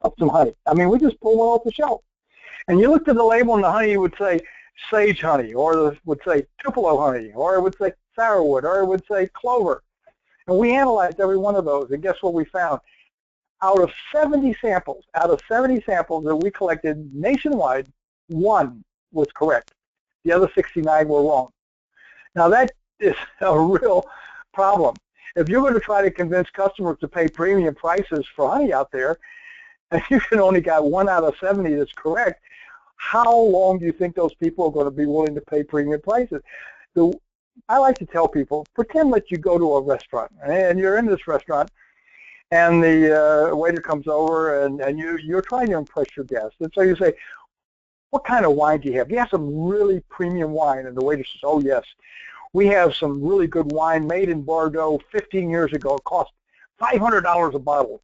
up some honey. I mean, we just pulled one off the shelf. And you looked at the label on the honey, it would say sage honey, or it would say Tupelo honey, or it would say Sourwood, or it would say clover. And we analyzed every one of those, and guess what we found? Out of 70 samples that we collected nationwide, 1 was correct. The other 69 were wrong. Now that is a real problem. If you're going to try to convince customers to pay premium prices for honey out there, and you can only got 1 out of 70 that's correct, how long do you think those people are going to be willing to pay premium prices? I like to tell people, pretend that you go to a restaurant, and you're in this restaurant, and the waiter comes over, and you're trying to impress your guests. And so you say, what kind of wine do you have? Do you have some really premium wine? And the waiter says, oh, yes. We have some really good wine made in Bordeaux 15 years ago. It cost $500 a bottle.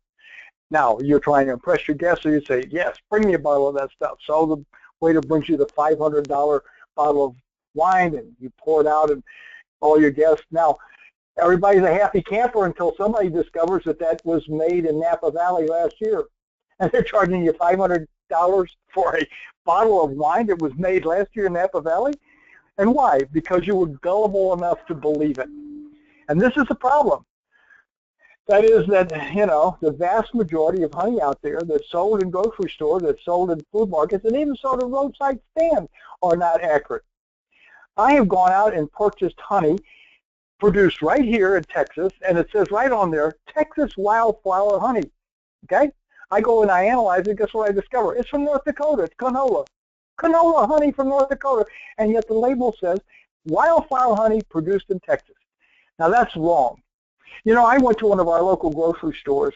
Now, you're trying to impress your guests, so you say, yes, bring me a bottle of that stuff. So the waiter brings you the $500 bottle of wine, and you pour it out, and all your guests. Now, everybody's a happy camper until somebody discovers that that was made in Napa Valley last year. And they're charging you $500 for a bottle of wine that was made last year in Napa Valley? And why? Because you were gullible enough to believe it. And this is the problem. That is that, you know, the vast majority of honey out there that's sold in grocery stores, that's sold in food markets, and even sold at roadside stands are not accurate. I have gone out and purchased honey produced right here in Texas, and it says right on there, Texas wildflower honey, okay? I go and I analyze it, guess what I discover? It's from North Dakota, it's canola. Canola honey from North Dakota, and yet the label says wildflower honey produced in Texas. Now that's wrong. You know, I went to one of our local grocery stores,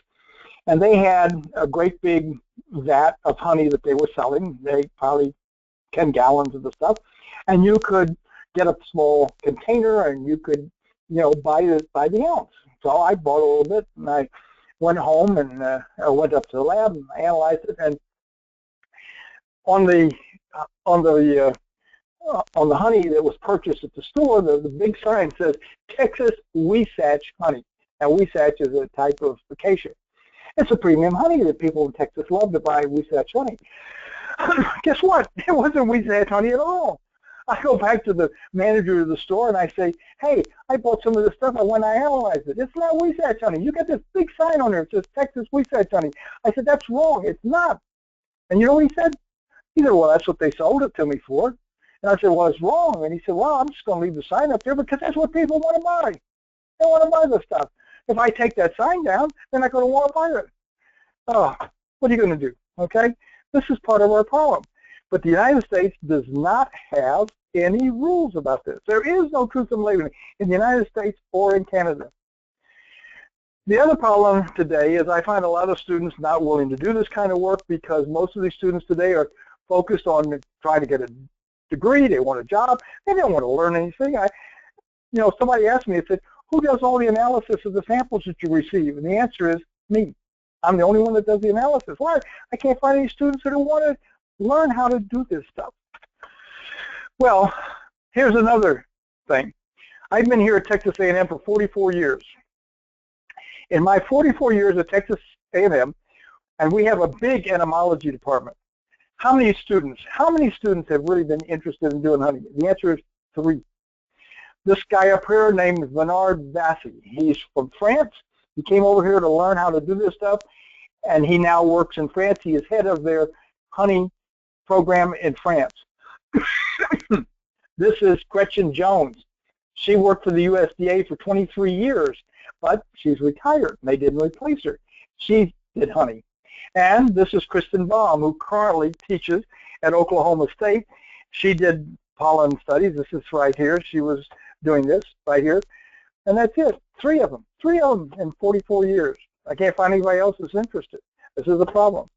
and they had a great big vat of honey that they were selling. They probably 10 gallons of the stuff, and you could get a small container, and you could, you know, buy the ounce. So I bought a little bit, and I went home, and I went up to the lab and analyzed it. And on the honey that was purchased at the store, the big sign says Texas Wasatch honey. Now, Wasatch is a type of acacia. It's a premium honey that people in Texas love to buy, Wasatch honey. Guess what? It wasn't Wasatch honey at all. I go back to the manager of the store and I say, hey, I bought some of this stuff. I went and I analyzed it. It's not Wasatch honey. You got this big sign on there. It says Texas Wasatch honey. I said, that's wrong. It's not. And you know what he said? He said, well, that's what they sold it to me for. And I said, well, it's wrong. And he said, well, I'm just going to leave the sign up there because that's what people want to buy. They want to buy this stuff. If I take that sign down, they're not going to want to buy it. Oh, what are you going to do? Okay? This is part of our problem. But the United States does not have any rules about this. There is no truth in labeling in the United States or in Canada. The other problem today is I find a lot of students not willing to do this kind of work because most of these students today are focused on trying to get a degree. They want a job. They don't want to learn anything. You know, somebody asked me, they said, who does all the analysis of the samples that you receive? And the answer is me. I'm the only one that does the analysis. Why? I can't find any students that want to learn how to do this stuff. Well, here's another thing. I've been here at Texas A&M for 44 years. In my 44 years at Texas A&M, and we have a big entomology department. How many students have really been interested in doing honey? The answer is 3. This guy up here named Bernard Vassy. He's from France. He came over here to learn how to do this stuff, and he now works in France. He is head of their honey program in France. This is Gretchen Jones. She worked for the USDA for 23 years, but she's retired. They didn't replace her. She did honey. And this is Kristen Baum, who currently teaches at Oklahoma State. She did pollen studies. This is right here. She was doing this right here. And that's it. 3 of them. 3 of them in 44 years. I can't find anybody else that's interested. This is a problem.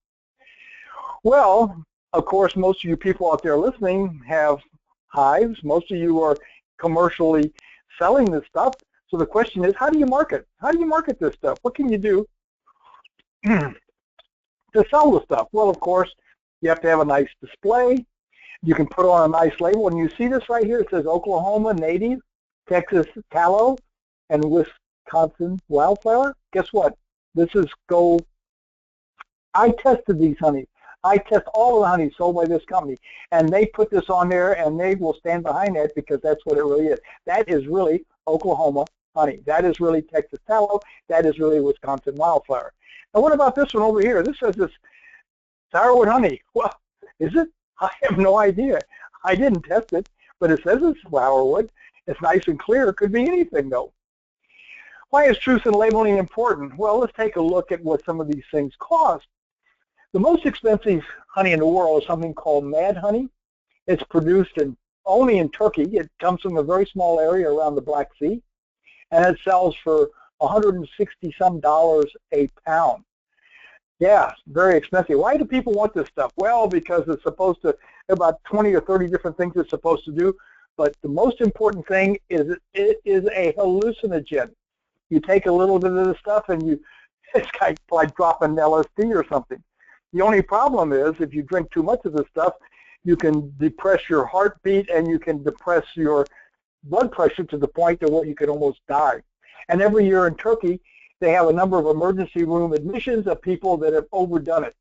Well, of course, most of you people out there listening have hives. Most of you are commercially selling this stuff. So the question is, how do you market? How do you market this stuff? What can you do to sell the stuff? Well, of course, you have to have a nice display. You can put on a nice label. And you see this right here. It says Oklahoma native, Texas tallow, and Wisconsin wildflower. Guess what? This is gold. I tested these honeys. I test all of the honey sold by this company, and they put this on there, and they will stand behind that because that's what it really is. That is really Oklahoma honey. That is really Texas tallow. That is really Wisconsin wildflower. Now, what about this one over here? This says this Sourwood honey. Well, is it? I have no idea. I didn't test it, but it says it's Sourwood. It's nice and clear. It could be anything, though. Why is truth in labeling important? Well, let's take a look at what some of these things cost. The most expensive honey in the world is something called mad honey. It's produced only in Turkey. It comes from a very small area around the Black Sea, and it sells for $160-some a pound. Yeah, very expensive. Why do people want this stuff? Well, because it's supposed to, about 20 or 30 different things it's supposed to do, but the most important thing is it is a hallucinogen. You take a little bit of this stuff and it's kind of like dropping LSD or something. The only problem is if you drink too much of this stuff, you can depress your heartbeat and you can depress your blood pressure to the point that where you could almost die. And every year in Turkey, they have a number of emergency room admissions of people that have overdone it.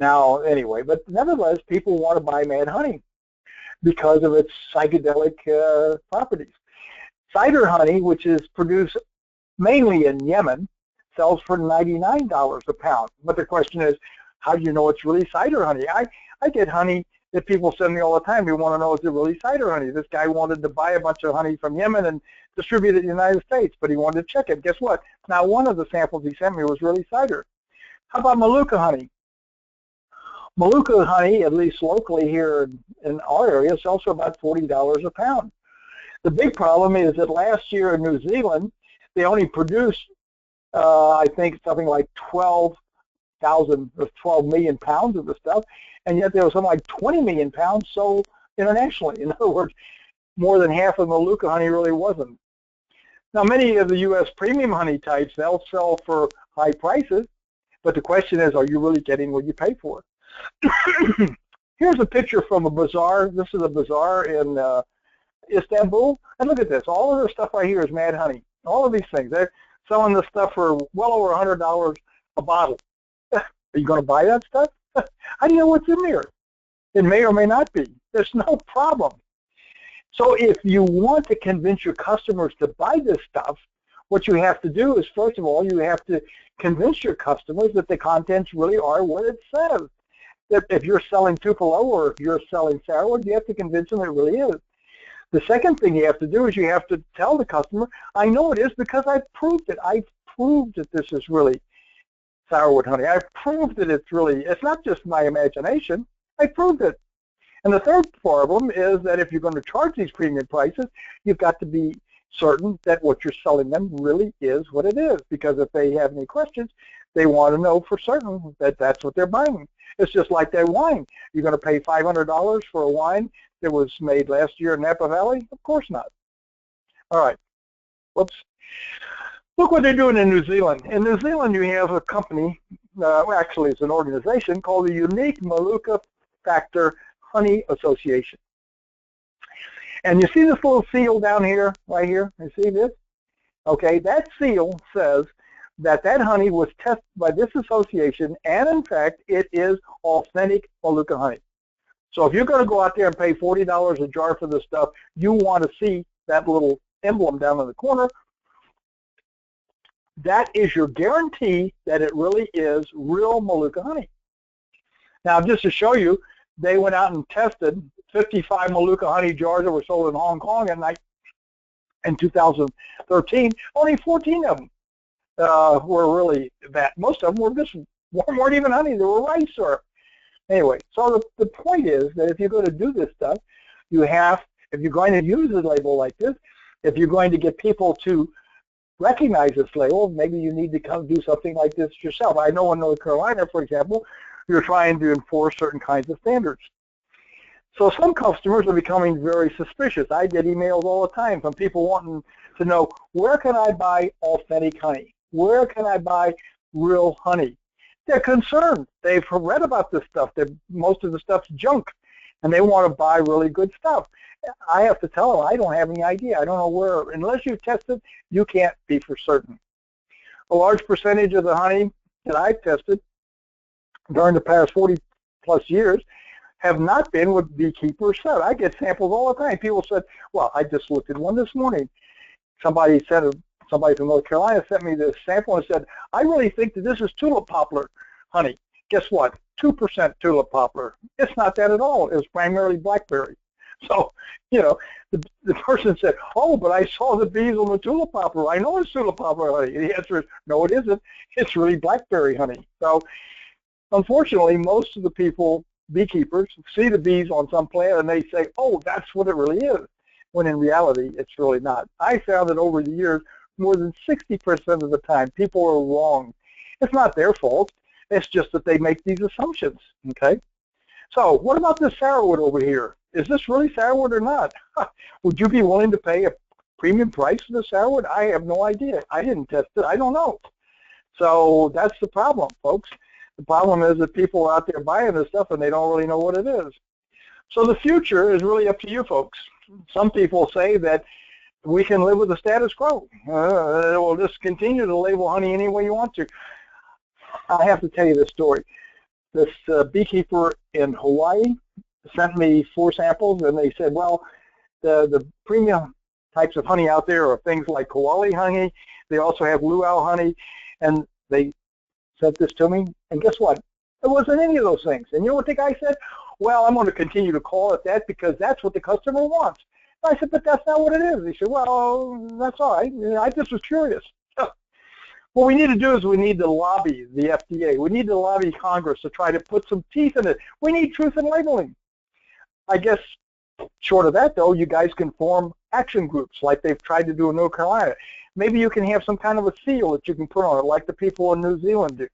Now, anyway, but nevertheless, people want to buy mad honey because of its psychedelic properties. Cider honey, which is produced mainly in Yemen, sells for $99 a pound. But the question is, how do you know it's really cider honey? I get honey that people send me all the time. They want to know, is it really cider honey? This guy wanted to buy a bunch of honey from Yemen and distribute it in the United States, but he wanted to check it. Guess what? Now, one of the samples he sent me was really cider. How about Maluka honey? Maluka honey, at least locally here in our area, sells for about $40 a pound. The big problem is that last year in New Zealand, they only produced, I think, something like 12 million pounds of the stuff, and yet there was something like 20 million pounds sold internationally. In other words, more than half of Maluka honey really wasn't. Now, many of the U.S. premium honey types, they'll sell for high prices, but the question is, are you really getting what you pay for? Here's a picture from a bazaar. This is a bazaar in Istanbul, and look at this. All of this stuff right here is mad honey. All of these things. They're selling this stuff for well over $100 a bottle. Are you going to buy that stuff? How do you know what's in there? It may or may not be. There's no problem. So if you want to convince your customers to buy this stuff, what you have to do is, first of all, you have to convince your customers that the contents really are what it says. That if you're selling Tupelo or if you're selling Sourwood, you have to convince them it really is. The second thing you have to do is you have to tell the customer, I know it is because I've proved it. I've proved that this is really Sourwood honey. I've proved that it's not just my imagination. I proved it. And the third problem is that if you're going to charge these premium prices, you've got to be certain that what you're selling them really is what it is. Because if they have any questions, they want to know for certain that that's what they're buying. It's just like that wine. You're going to pay $500 for a wine that was made last year in Napa Valley? Of course not. All right. Whoops. Look what they're doing in New Zealand. In New Zealand, you have a company, well, actually it's an organization called the Unique Maluka Factor Honey Association. And you see this little seal down here, right here? You see this? Okay, that seal says that that honey was tested by this association, and in fact, it is authentic Molucca honey. So if you're going to go out there and pay $40 a jar for this stuff, you want to see that little emblem down in the corner. That is your guarantee that it really is real Molucca honey. Now, just to show you, they went out and tested 55 Molucca honey jars that were sold in Hong Kong in 2013. Only 14 of them were really that. Most of them were just weren't even honey. They were rice syrup. Anyway, so the point is that if you're going to do this stuff, you have, if you're going to use a label like this, if you're going to get people to recognize this label, maybe you need to come do something like this yourself. I know in North Carolina, for example, you're trying to enforce certain kinds of standards. So some customers are becoming very suspicious. I get emails all the time from people wanting to know, where can I buy authentic honey? Where can I buy real honey? They're concerned. They've read about this stuff. Most of the stuff's junk, and they want to buy really good stuff. I have to tell them, I don't have any idea. I don't know where. Unless you test it, you can't be for certain. A large percentage of the honey that I've tested during the past 40-plus years have not been what beekeepers said. I get samples all the time. People said, well, I just looked at one this morning. Somebody from North Carolina sent me this sample and said, I really think that this is tulip poplar honey. Guess what? 2% tulip poplar. It's not that at all. It's primarily blackberry. So, you know, the person said, oh, but I saw the bees on the tulip poplar. I know it's tulip poplar honey. And the answer is, no, it isn't. It's really blackberry honey. So, unfortunately, most of the people, beekeepers, see the bees on some plant and they say, oh, that's what it really is, when in reality, it's really not. I found that over the years, more than 60% of the time, people are wrong. It's not their fault. It's just that they make these assumptions, okay? So what about this sourwood over here? Is this really sourwood or not? Would you be willing to pay a premium price for the sourwood? I have no idea. I didn't test it. I don't know. So that's the problem, folks. The problem is that people are out there buying this stuff and they don't really know what it is. So the future is really up to you folks. Some people say that we can live with the status quo. We'll just continue to label honey any way you want to. I have to tell you this story. This beekeeper in Hawaii sent me 4 samples, and they said, well, the premium types of honey out there are things like koala honey. They also have luau honey, and they sent this to me, and guess what? It wasn't any of those things. And you know what the guy said? Well, I'm going to continue to call it that because that's what the customer wants. I said, but that's not what it is. He said, well, that's all right. I just was curious. What we need to do is we need to lobby the FDA. We need to lobby Congress to try to put some teeth in it. We need truth in labeling. I guess short of that, though, you guys can form action groups like they've tried to do in North Carolina. Maybe you can have some kind of a seal that you can put on it like the people in New Zealand do.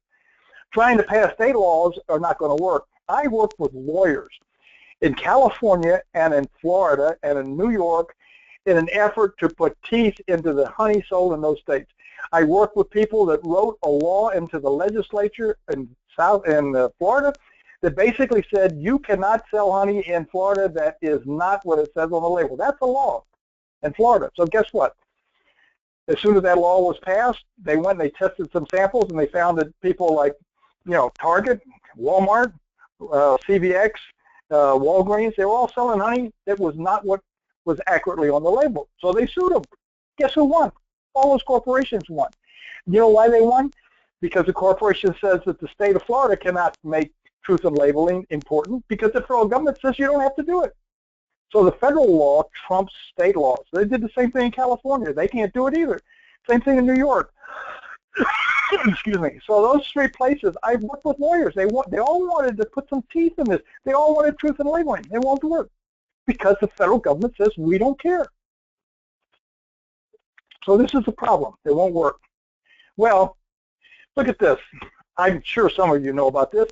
Trying to pass state laws are not going to work. I work with lawyers in California and in Florida and in New York in an effort to put teeth into the honey sold in those states. I work with people that wrote a law into the legislature in Florida that basically said you cannot sell honey in Florida that is not what it says on the label. That's a law in Florida. So guess what? As soon as that law was passed, they went and they tested some samples and they found that people like, you know, Target, Walmart, CVX, Walgreens, they were all selling honey that was not what was accurately on the label. So they sued them. Guess who won? All those corporations won. You know why they won? Because the corporation says that the state of Florida cannot make truth in labeling important because the federal government says you don't have to do it. So the federal law trumps state laws. They did the same thing in California. They can't do it either. Same thing in New York. Excuse me. So those 3 places, I've worked with lawyers. They all wanted to put some teeth in this. They all wanted truth in labeling. They won't do it because the federal government says we don't care. So this is the problem. It won't work. Well, look at this. I'm sure some of you know about this.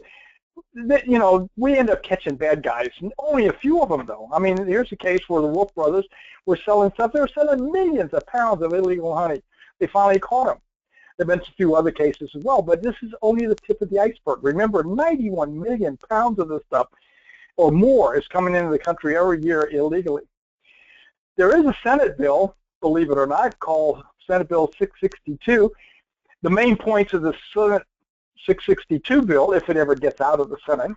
You know, we end up catching bad guys. Only a few of them, though. I mean, here's a case where the Wolf brothers were selling stuff. They were selling millions of pounds of illegal honey. They finally caught them. There have been a few other cases as well, but this is only the tip of the iceberg. Remember, 91 million pounds of this stuff or more is coming into the country every year illegally. There is a Senate bill, believe it or not, called Senate Bill 662. The main points of the Senate 662 bill, if it ever gets out of the Senate,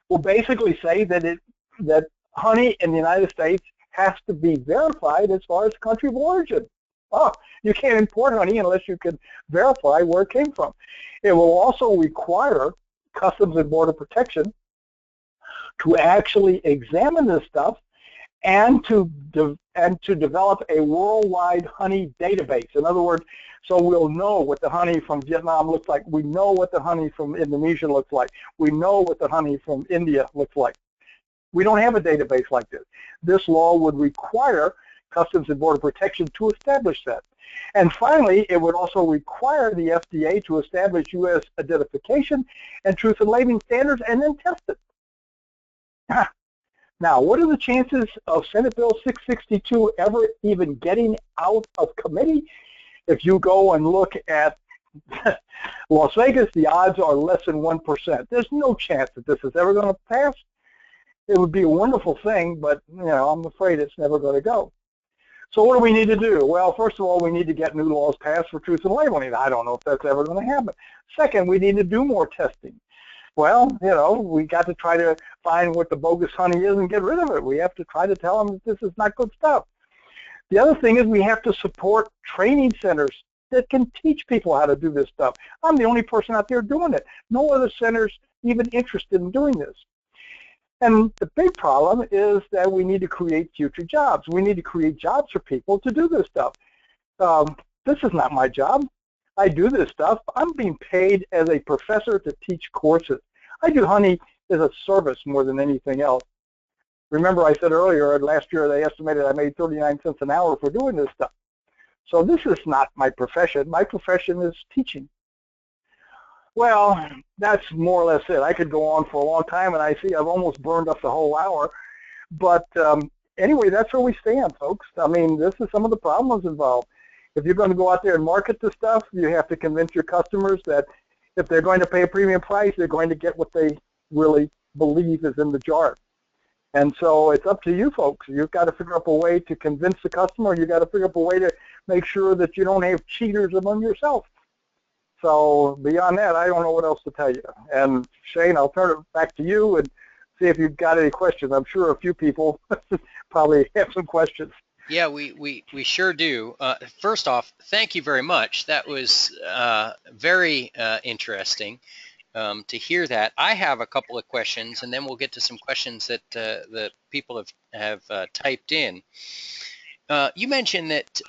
will basically say that honey in the United States has to be verified as far as country of origin. Oh, you can't import honey unless you can verify where it came from. It will also require Customs and Border Protection to actually examine this stuff and to develop a worldwide honey database. In other words, so we'll know what the honey from Vietnam looks like. We know what the honey from Indonesia looks like. We know what the honey from India looks like. We don't have a database like this. This law would require Customs and Border Protection to establish that. And finally, it would also require the FDA to establish U.S. identification and truth in labeling standards and then test it. Now, what are the chances of Senate Bill 662 ever even getting out of committee? If you go and look at Las Vegas, the odds are less than 1%. There's no chance that this is ever going to pass. It would be a wonderful thing, but I'm afraid it's never going to go. So what do we need to do? Well, first of all, we need to get new laws passed for truth in labeling. I don't know if that's ever going to happen. Second, we need to do more testing. Well, we got to try to find what the bogus honey is and get rid of it. We have to try to tell them that this is not good stuff. The other thing is we have to support training centers that can teach people how to do this stuff. I'm the only person out there doing it. No other centers even interested in doing this. And the big problem is that we need to create future jobs. We need to create jobs for people to do this stuff. This is not my job. I do this stuff. I'm being paid as a professor to teach courses. I do honey as a service more than anything else. Remember I said earlier, last year they estimated I made 39 cents an hour for doing this stuff. So this is not my profession. My profession is teaching. Well, that's more or less it. I could go on for a long time, and I see I've almost burned up the whole hour. But anyway, that's where we stand, folks. I mean, this is some of the problems involved. If you're going to go out there and market this stuff, you have to convince your customers that if they're going to pay a premium price, they're going to get what they really believe is in the jar. And so it's up to you folks. You've got to figure out a way to convince the customer. You've got to figure out a way to make sure that you don't have cheaters among yourself. So beyond that, I don't know what else to tell you. And Shane, I'll turn it back to you and see if you've got any questions. I'm sure a few people probably have some questions. Yeah, we sure do. First off, thank you very much. That was very interesting to hear that. I have a couple of questions, and then we'll get to some questions that the people have typed in. You mentioned that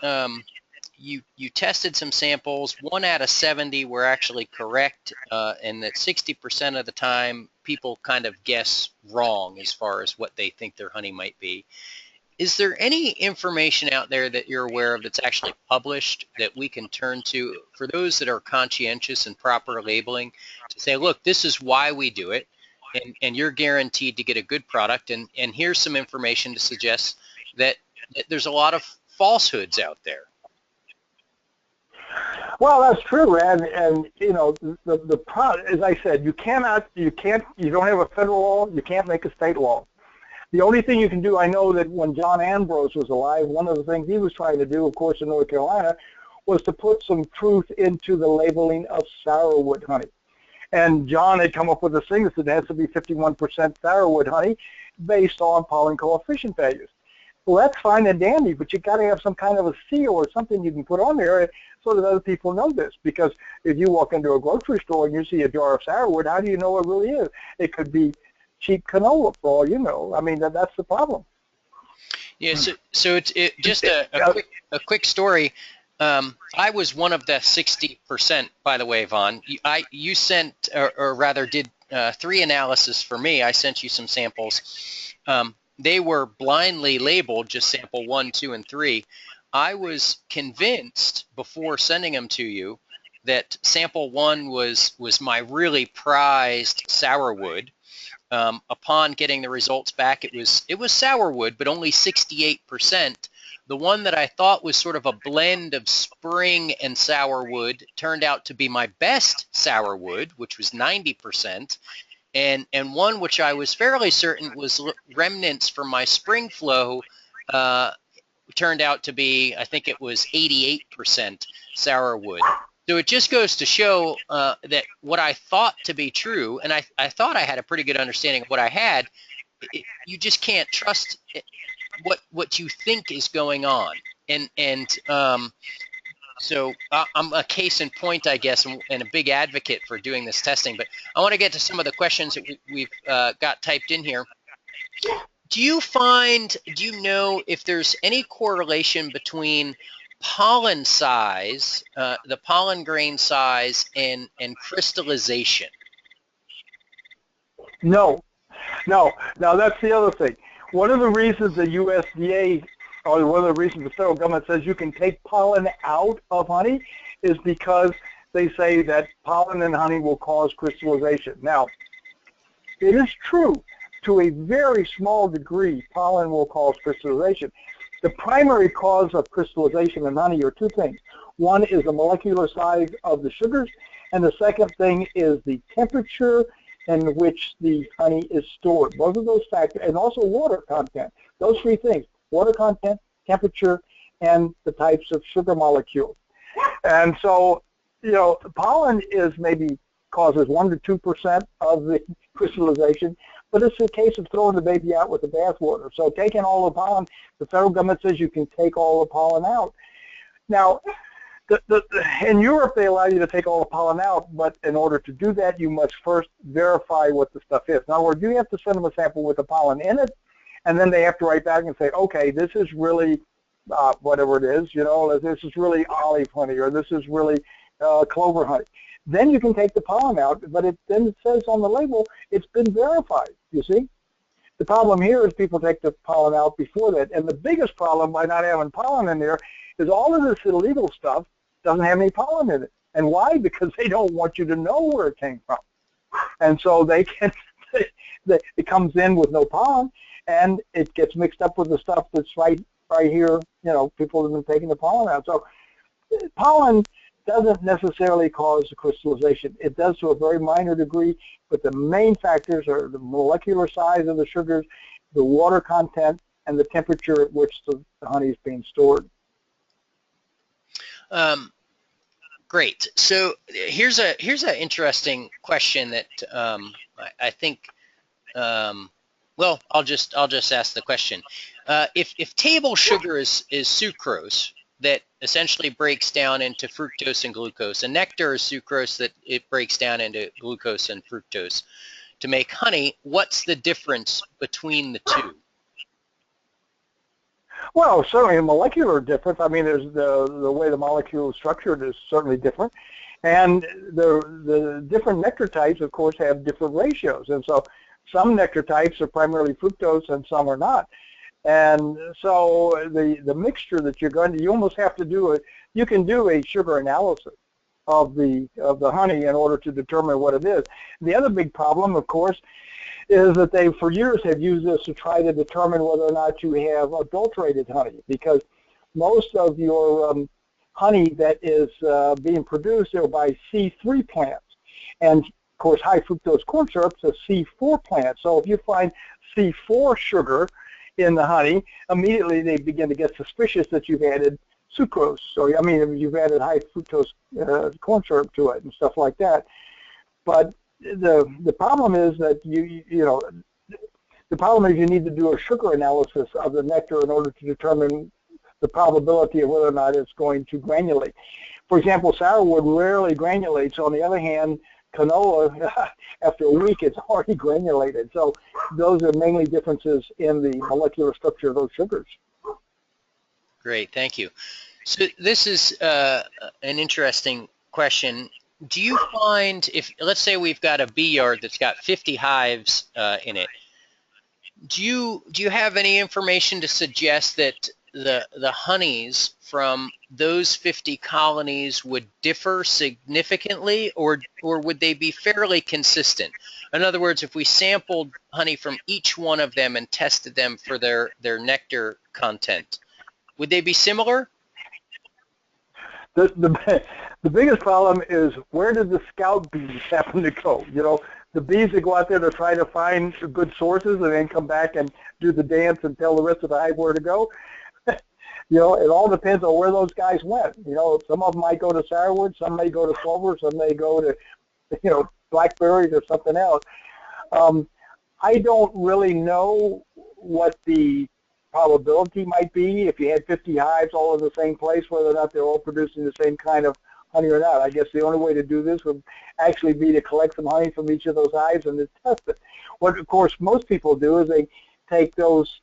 you tested some samples. 1 out of 70 were actually correct, and that 60% of the time people kind of guess wrong as far as what they think their honey might be. Is there any information out there that you're aware of that's actually published that we can turn to for those that are conscientious and proper labeling to say, look, this is why we do it, and you're guaranteed to get a good product, and here's some information to suggest that there's a lot of falsehoods out there? Well, that's true, and the product, as I said, you don't have a federal law, you can't make a state law. The only thing you can do, I know that when John Ambrose was alive, one of the things he was trying to do, of course, in North Carolina, was to put some truth into the labeling of sourwood honey. And John had come up with this thing that said it has to be 51% sourwood honey based on pollen coefficient values. Well, that's fine and dandy, but you've got to have some kind of a seal or something you can put on there so that other people know this. Because if you walk into a grocery store and you see a jar of sourwood, how do you know it really is? It could be cheap canola for all you know. I mean, that's the problem. Yeah, so it's just a quick story. I was one of the 60%, by the way, Vaughn. You sent, or rather did 3 analysis for me. I sent you some samples. They were blindly labeled, just sample 1, 2, and 3. I was convinced before sending them to you that sample 1 was my really prized sourwood. Upon getting the results back, it was sourwood, but only 68%. The one that I thought was sort of a blend of spring and sourwood turned out to be my best sourwood, which was 90%. And one which I was fairly certain was remnants from my spring flow turned out to be, I think it was 88% sourwood. So it just goes to show that what I thought to be true, and I thought I had a pretty good understanding of what I had, you just can't trust what you think is going on. So I'm a case in point, I guess, and a big advocate for doing this testing. But I want to get to some of the questions that we've got typed in here. Do you know if there's any correlation between pollen size, the pollen grain size, and crystallization? No. Now that's the other thing. One of the reasons the USDA, or one of the reasons the federal government says you can take pollen out of honey is because they say that pollen in honey will cause crystallization. Now, it is true to a very small degree pollen will cause crystallization. The primary cause of crystallization in honey are two things. One is the molecular size of the sugars, and the second thing is the temperature in which the honey is stored. Both of those factors, and also water content. Those three things: water content, temperature, and the types of sugar molecules. And so, the pollen is maybe causes 1 to 2% of the crystallization, but it's a case of throwing the baby out with the bathwater. So taking all the pollen, the federal government says you can take all the pollen out. Now, in Europe, they allow you to take all the pollen out, but in order to do that, you must first verify what the stuff is. In other words, you have to send them a sample with the pollen in it, and then they have to write back and say, okay, this is really whatever it is, this is really olive honey, or this is really clover honey. Then you can take the pollen out, but then it says on the label, it's been verified, you see? The problem here is people take the pollen out before that, and the biggest problem by not having pollen in there is all of this illegal stuff doesn't have any pollen in it. And why? Because they don't want you to know where it came from. And so they can, it comes in with no pollen, and it gets mixed up with the stuff that's right here, people have been taking the pollen out. So pollen doesn't necessarily cause the crystallization. It does to a very minor degree, but the main factors are the molecular size of the sugars, the water content, and the temperature at which the honey is being stored. Great. So here's an interesting question that I think. Well, I'll just ask the question. If table sugar is sucrose that essentially breaks down into fructose and glucose, and nectar is sucrose that it breaks down into glucose and fructose to make honey, what's the difference between the two? Well, certainly a molecular difference. I mean, there's the way the molecule is structured is certainly different. And the different nectar types, of course, have different ratios. And so some nectar types are primarily fructose and some are not. And so the mixture that you're going to, you almost have to you can do a sugar analysis of the honey in order to determine what it is. The other big problem, of course, is that they for years have used this to try to determine whether or not you have adulterated honey, because most of your honey that is being produced are by C3 plants. And of course, high fructose corn syrup is a C4 plant. So if you find C4 sugar in the honey, immediately they begin to get suspicious that you've added sucrose. So I mean, you've added high fructose corn syrup to it and stuff like that. But the problem is that the problem is you need to do a sugar analysis of the nectar in order to determine the probability of whether or not it's going to granulate. For example, sourwood rarely granulates. On the other hand, canola, after a week, it's already granulated. So those are mainly differences in the molecular structure of those sugars. Great, thank you. So this is an interesting question. Do you find, if let's say we've got a bee yard that's got 50 hives in it, do you have any information to suggest that the honeys from those 50 colonies would differ significantly, or would they be fairly consistent? In other words, if we sampled honey from each one of them and tested them for their nectar content, would they be similar? The biggest problem is, where did the scout bees happen to go? The bees that go out there to try to find good sources and then come back and do the dance and tell the rest of the hive where to go. You know, it all depends on where those guys went. You know, some of them might go to Sourwood, some may go to Clover, some may go to, you know, blackberries or something else. I don't really know what the probability might be if you had 50 hives all in the same place, whether or not they're all producing the same kind of honey or not. I guess the only way to do this would actually be to collect some honey from each of those hives and to test it. What, of course, most people do is they take those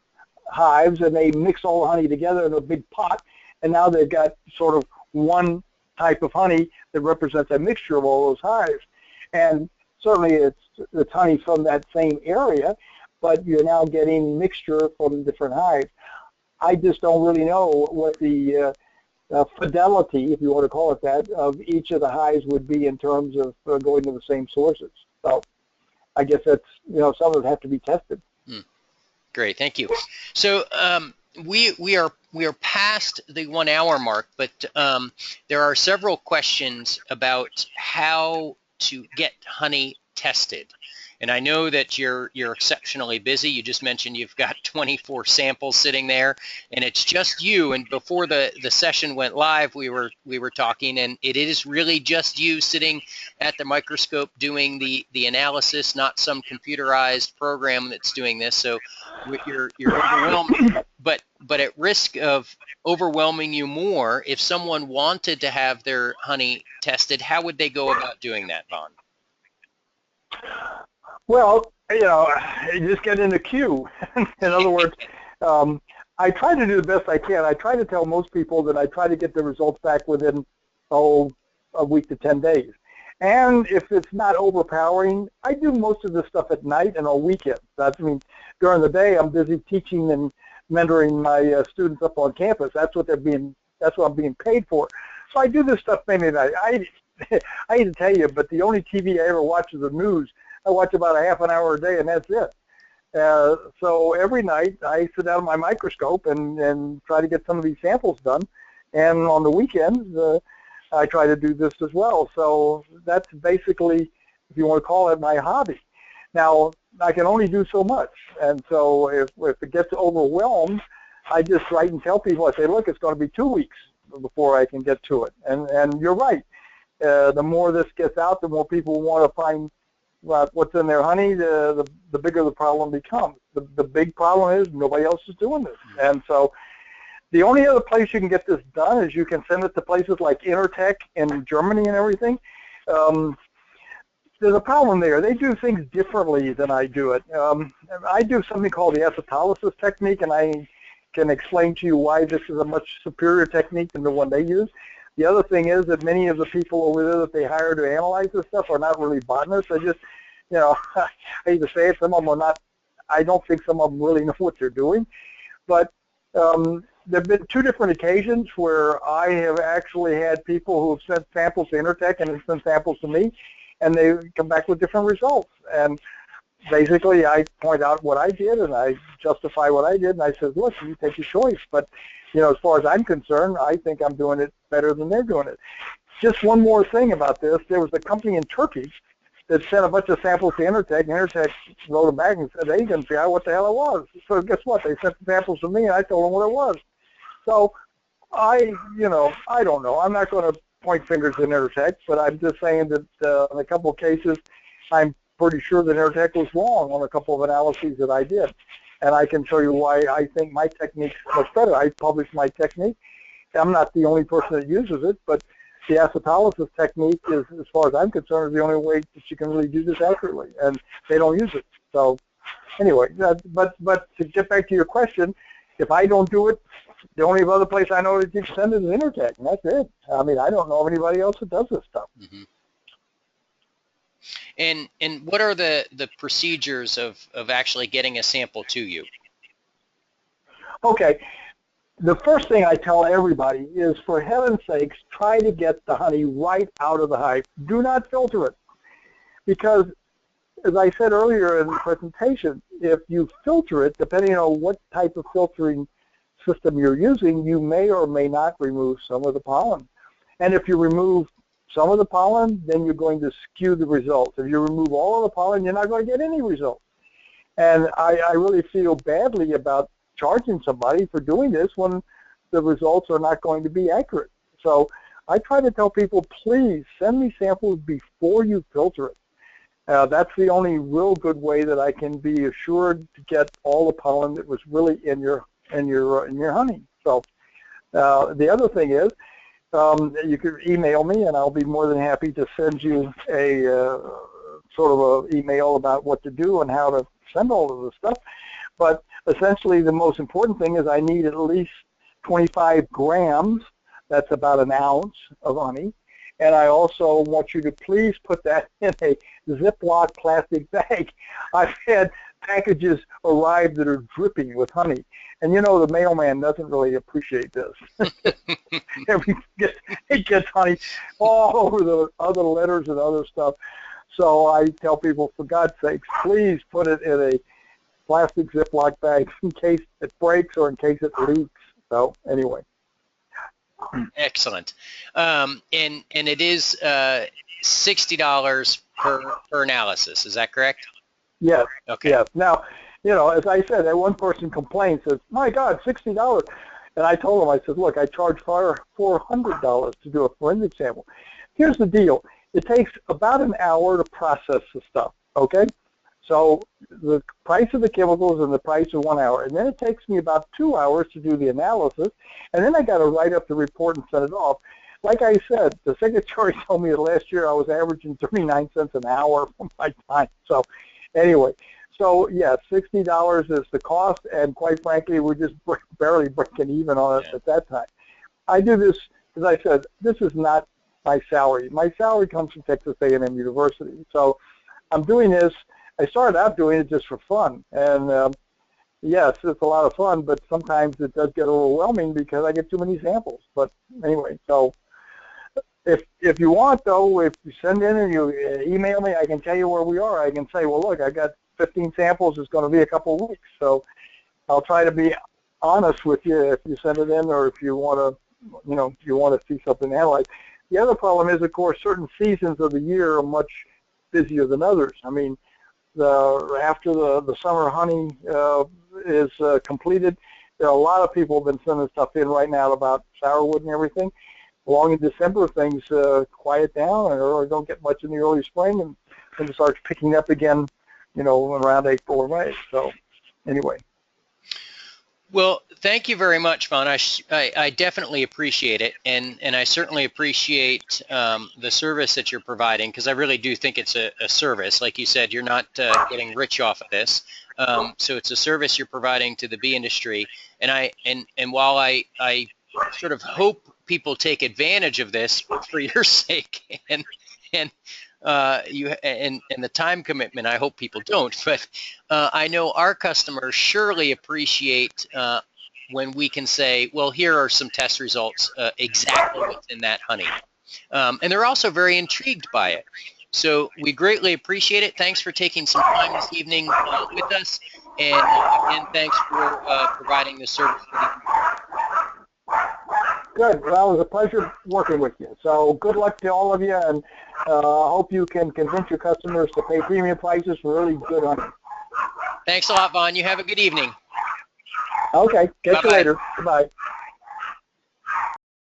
hives and they mix all the honey together in a big pot, and now they've got sort of one type of honey that represents a mixture of all those hives. And certainly it's honey from that same area, but you're now getting mixture from different hives. I just don't really know what the fidelity, if you want to call it that, of each of the hives would be in terms of going to the same sources. So I guess that's, you know, some of it have to be tested. Great, thank you. So we are past the 1 hour mark, but there are several questions about how to get honey tested. And I know that you're exceptionally busy. You just mentioned you've got 24 samples sitting there, and it's just you. And before the session went live, we were talking, and it is really just you sitting at the microscope doing the analysis, not some computerized program that's doing this. So you're overwhelmed, but at risk of overwhelming you more, if someone wanted to have their honey tested, how would they go about doing that, Vaughn? Well, you know, you just get in the queue. In other words, I try to do the best I can. I try to tell most people that I try to get the results back within, a week to 10 days. And if it's not overpowering, I do most of this stuff at night and on weekends. I mean, during the day, I'm busy teaching and mentoring my students up on campus. That's what I'm being paid for. So I do this stuff mainly at night. I hate to tell you, but the only TV I ever watch is the news. I watch about a half an hour a day, and that's it. So every night I sit down with my microscope and try to get some of these samples done. And on the weekends, I try to do this as well. So that's basically, if you want to call it, my hobby. Now, I can only do so much. And so if it gets overwhelmed, I just write and tell people, I say, look, it's going to be 2 weeks before I can get to it. And you're right. The more this gets out, the more people want to find what's in their honey, the bigger the problem becomes. The big problem is nobody else is doing this. And so the only other place you can get this done is you can send it to places like Intertech in Germany and everything. There's a problem there. They do things differently than I do it. I do something called the acetylysis technique, and I can explain to you why this is a much superior technique than the one they use. The other thing is that many of the people over there that they hire to analyze this stuff are not really botanists. They just, you know, I hate to say it, some of them are not, I don't think some of them really know what they're doing. But there have been 2 different occasions where I have actually had people who have sent samples to Intertech and have sent samples to me, and they come back with different results. And basically, I point out what I did, and I justify what I did, and I said, look, you take your choice. But you know, as far as I'm concerned, I think I'm doing it better than they're doing it. Just one more thing about this. There was a company in Turkey that sent a bunch of samples to Intertech, and Intertech wrote them back and said they didn't figure out what the hell it was. So guess what? They sent the samples to me, and I told them what it was. So you know, I don't know. I'm not going to point fingers at Intertech, but I'm just saying that in a couple of cases, I'm pretty sure that Intertech was wrong on a couple of analyses that I did. And I can show you why I think my technique's much better. I published my technique. I'm not the only person that uses it, but the acetylysis technique is, as far as I'm concerned, is the only way that you can really do this accurately, and they don't use it. So anyway, but to get back to your question, if I don't do it, the only other place I know that you can send it is Intertech, and that's it. I mean, I don't know of anybody else that does this stuff. Mm-hmm. And what are the procedures of actually getting a sample to you? Okay. The first thing I tell everybody is, for heaven's sakes, try to get the honey right out of the hive. Do not filter it. Because, as I said earlier in the presentation, if you filter it, depending on what type of filtering system you're using, you may or may not remove some of the pollen. And if you remove some of the pollen, then you're going to skew the results. If you remove all of the pollen, you're not going to get any results. And I really feel badly about charging somebody for doing this when the results are not going to be accurate. So I try to tell people, please send me samples before you filter it. That's the only real good way that I can be assured to get all the pollen that was really in your honey. So the other thing is, you can email me, and I'll be more than happy to send you a sort of an email about what to do and how to send all of the stuff. But essentially, the most important thing is I need at least 25 grams. That's about an ounce of honey. And I also want you to please put that in a Ziploc plastic bag. I've had packages arrive that are dripping with honey. And you know, the mailman doesn't really appreciate this. He gets honey all over the other letters and other stuff. So I tell people, for God's sakes, please put it in a plastic Ziploc bag in case it breaks or in case it leaks. So anyway. Excellent. And it is $60 per analysis. Is that correct? Yes. Okay. Yes. Now, you know, as I said, that one person complained, says, "My God, $60." And I told him, I said, "Look, I charge $400 to do a forensic sample." Here's the deal. It takes about an hour to process the stuff, okay? So the price of the chemicals and the price of 1 hour. And then it takes me about 2 hours to do the analysis. And then I got to write up the report and send it off. Like I said, the secretary told me that last year I was averaging 39 cents an hour for my time. So anyway, so yeah, $60 is the cost. And quite frankly, we're just barely breaking even on it at that time. I do this, as I said, this is not my salary. My salary comes from Texas A&M University. So I'm doing this. I started out doing it just for fun, and yes, it's a lot of fun, but sometimes it does get overwhelming because I get too many samples. But anyway, so if you want, though, if you send in and you email me, I can tell you where we are. I can say, well, look, I got 15 samples. It's going to be a couple of weeks, so I'll try to be honest with you if you send it in, or if you want to, you know, if you want to see something analyzed. The other problem is, of course, certain seasons of the year are much busier than others. I mean, after the summer honey is completed, there are a lot of people have been sending stuff in right now about Sourwood and everything. Along in December, things quiet down or don't get much in the early spring, and then it starts picking up again, you know, around April or May. So anyway. Well, thank you very much, Vaughn. I definitely appreciate it, and I certainly appreciate the service that you're providing, because I really do think it's a service. Like you said, you're not getting rich off of this, so it's a service you're providing to the bee industry. And while I sort of hope people take advantage of this for your sake, and the time commitment, I hope people don't, but I know our customers surely appreciate when we can say, well, here are some test results exactly what's in that honey. And they're also very intrigued by it. So we greatly appreciate it. Thanks for taking some time this evening with us. And again, thanks for providing the service for the Good. Well, it was a pleasure working with you. So good luck to all of you, and I hope you can convince your customers to pay premium prices for really good honey. Thanks a lot, Vaughn. You have a good evening. Okay. Catch you Bye-bye. later. Goodbye.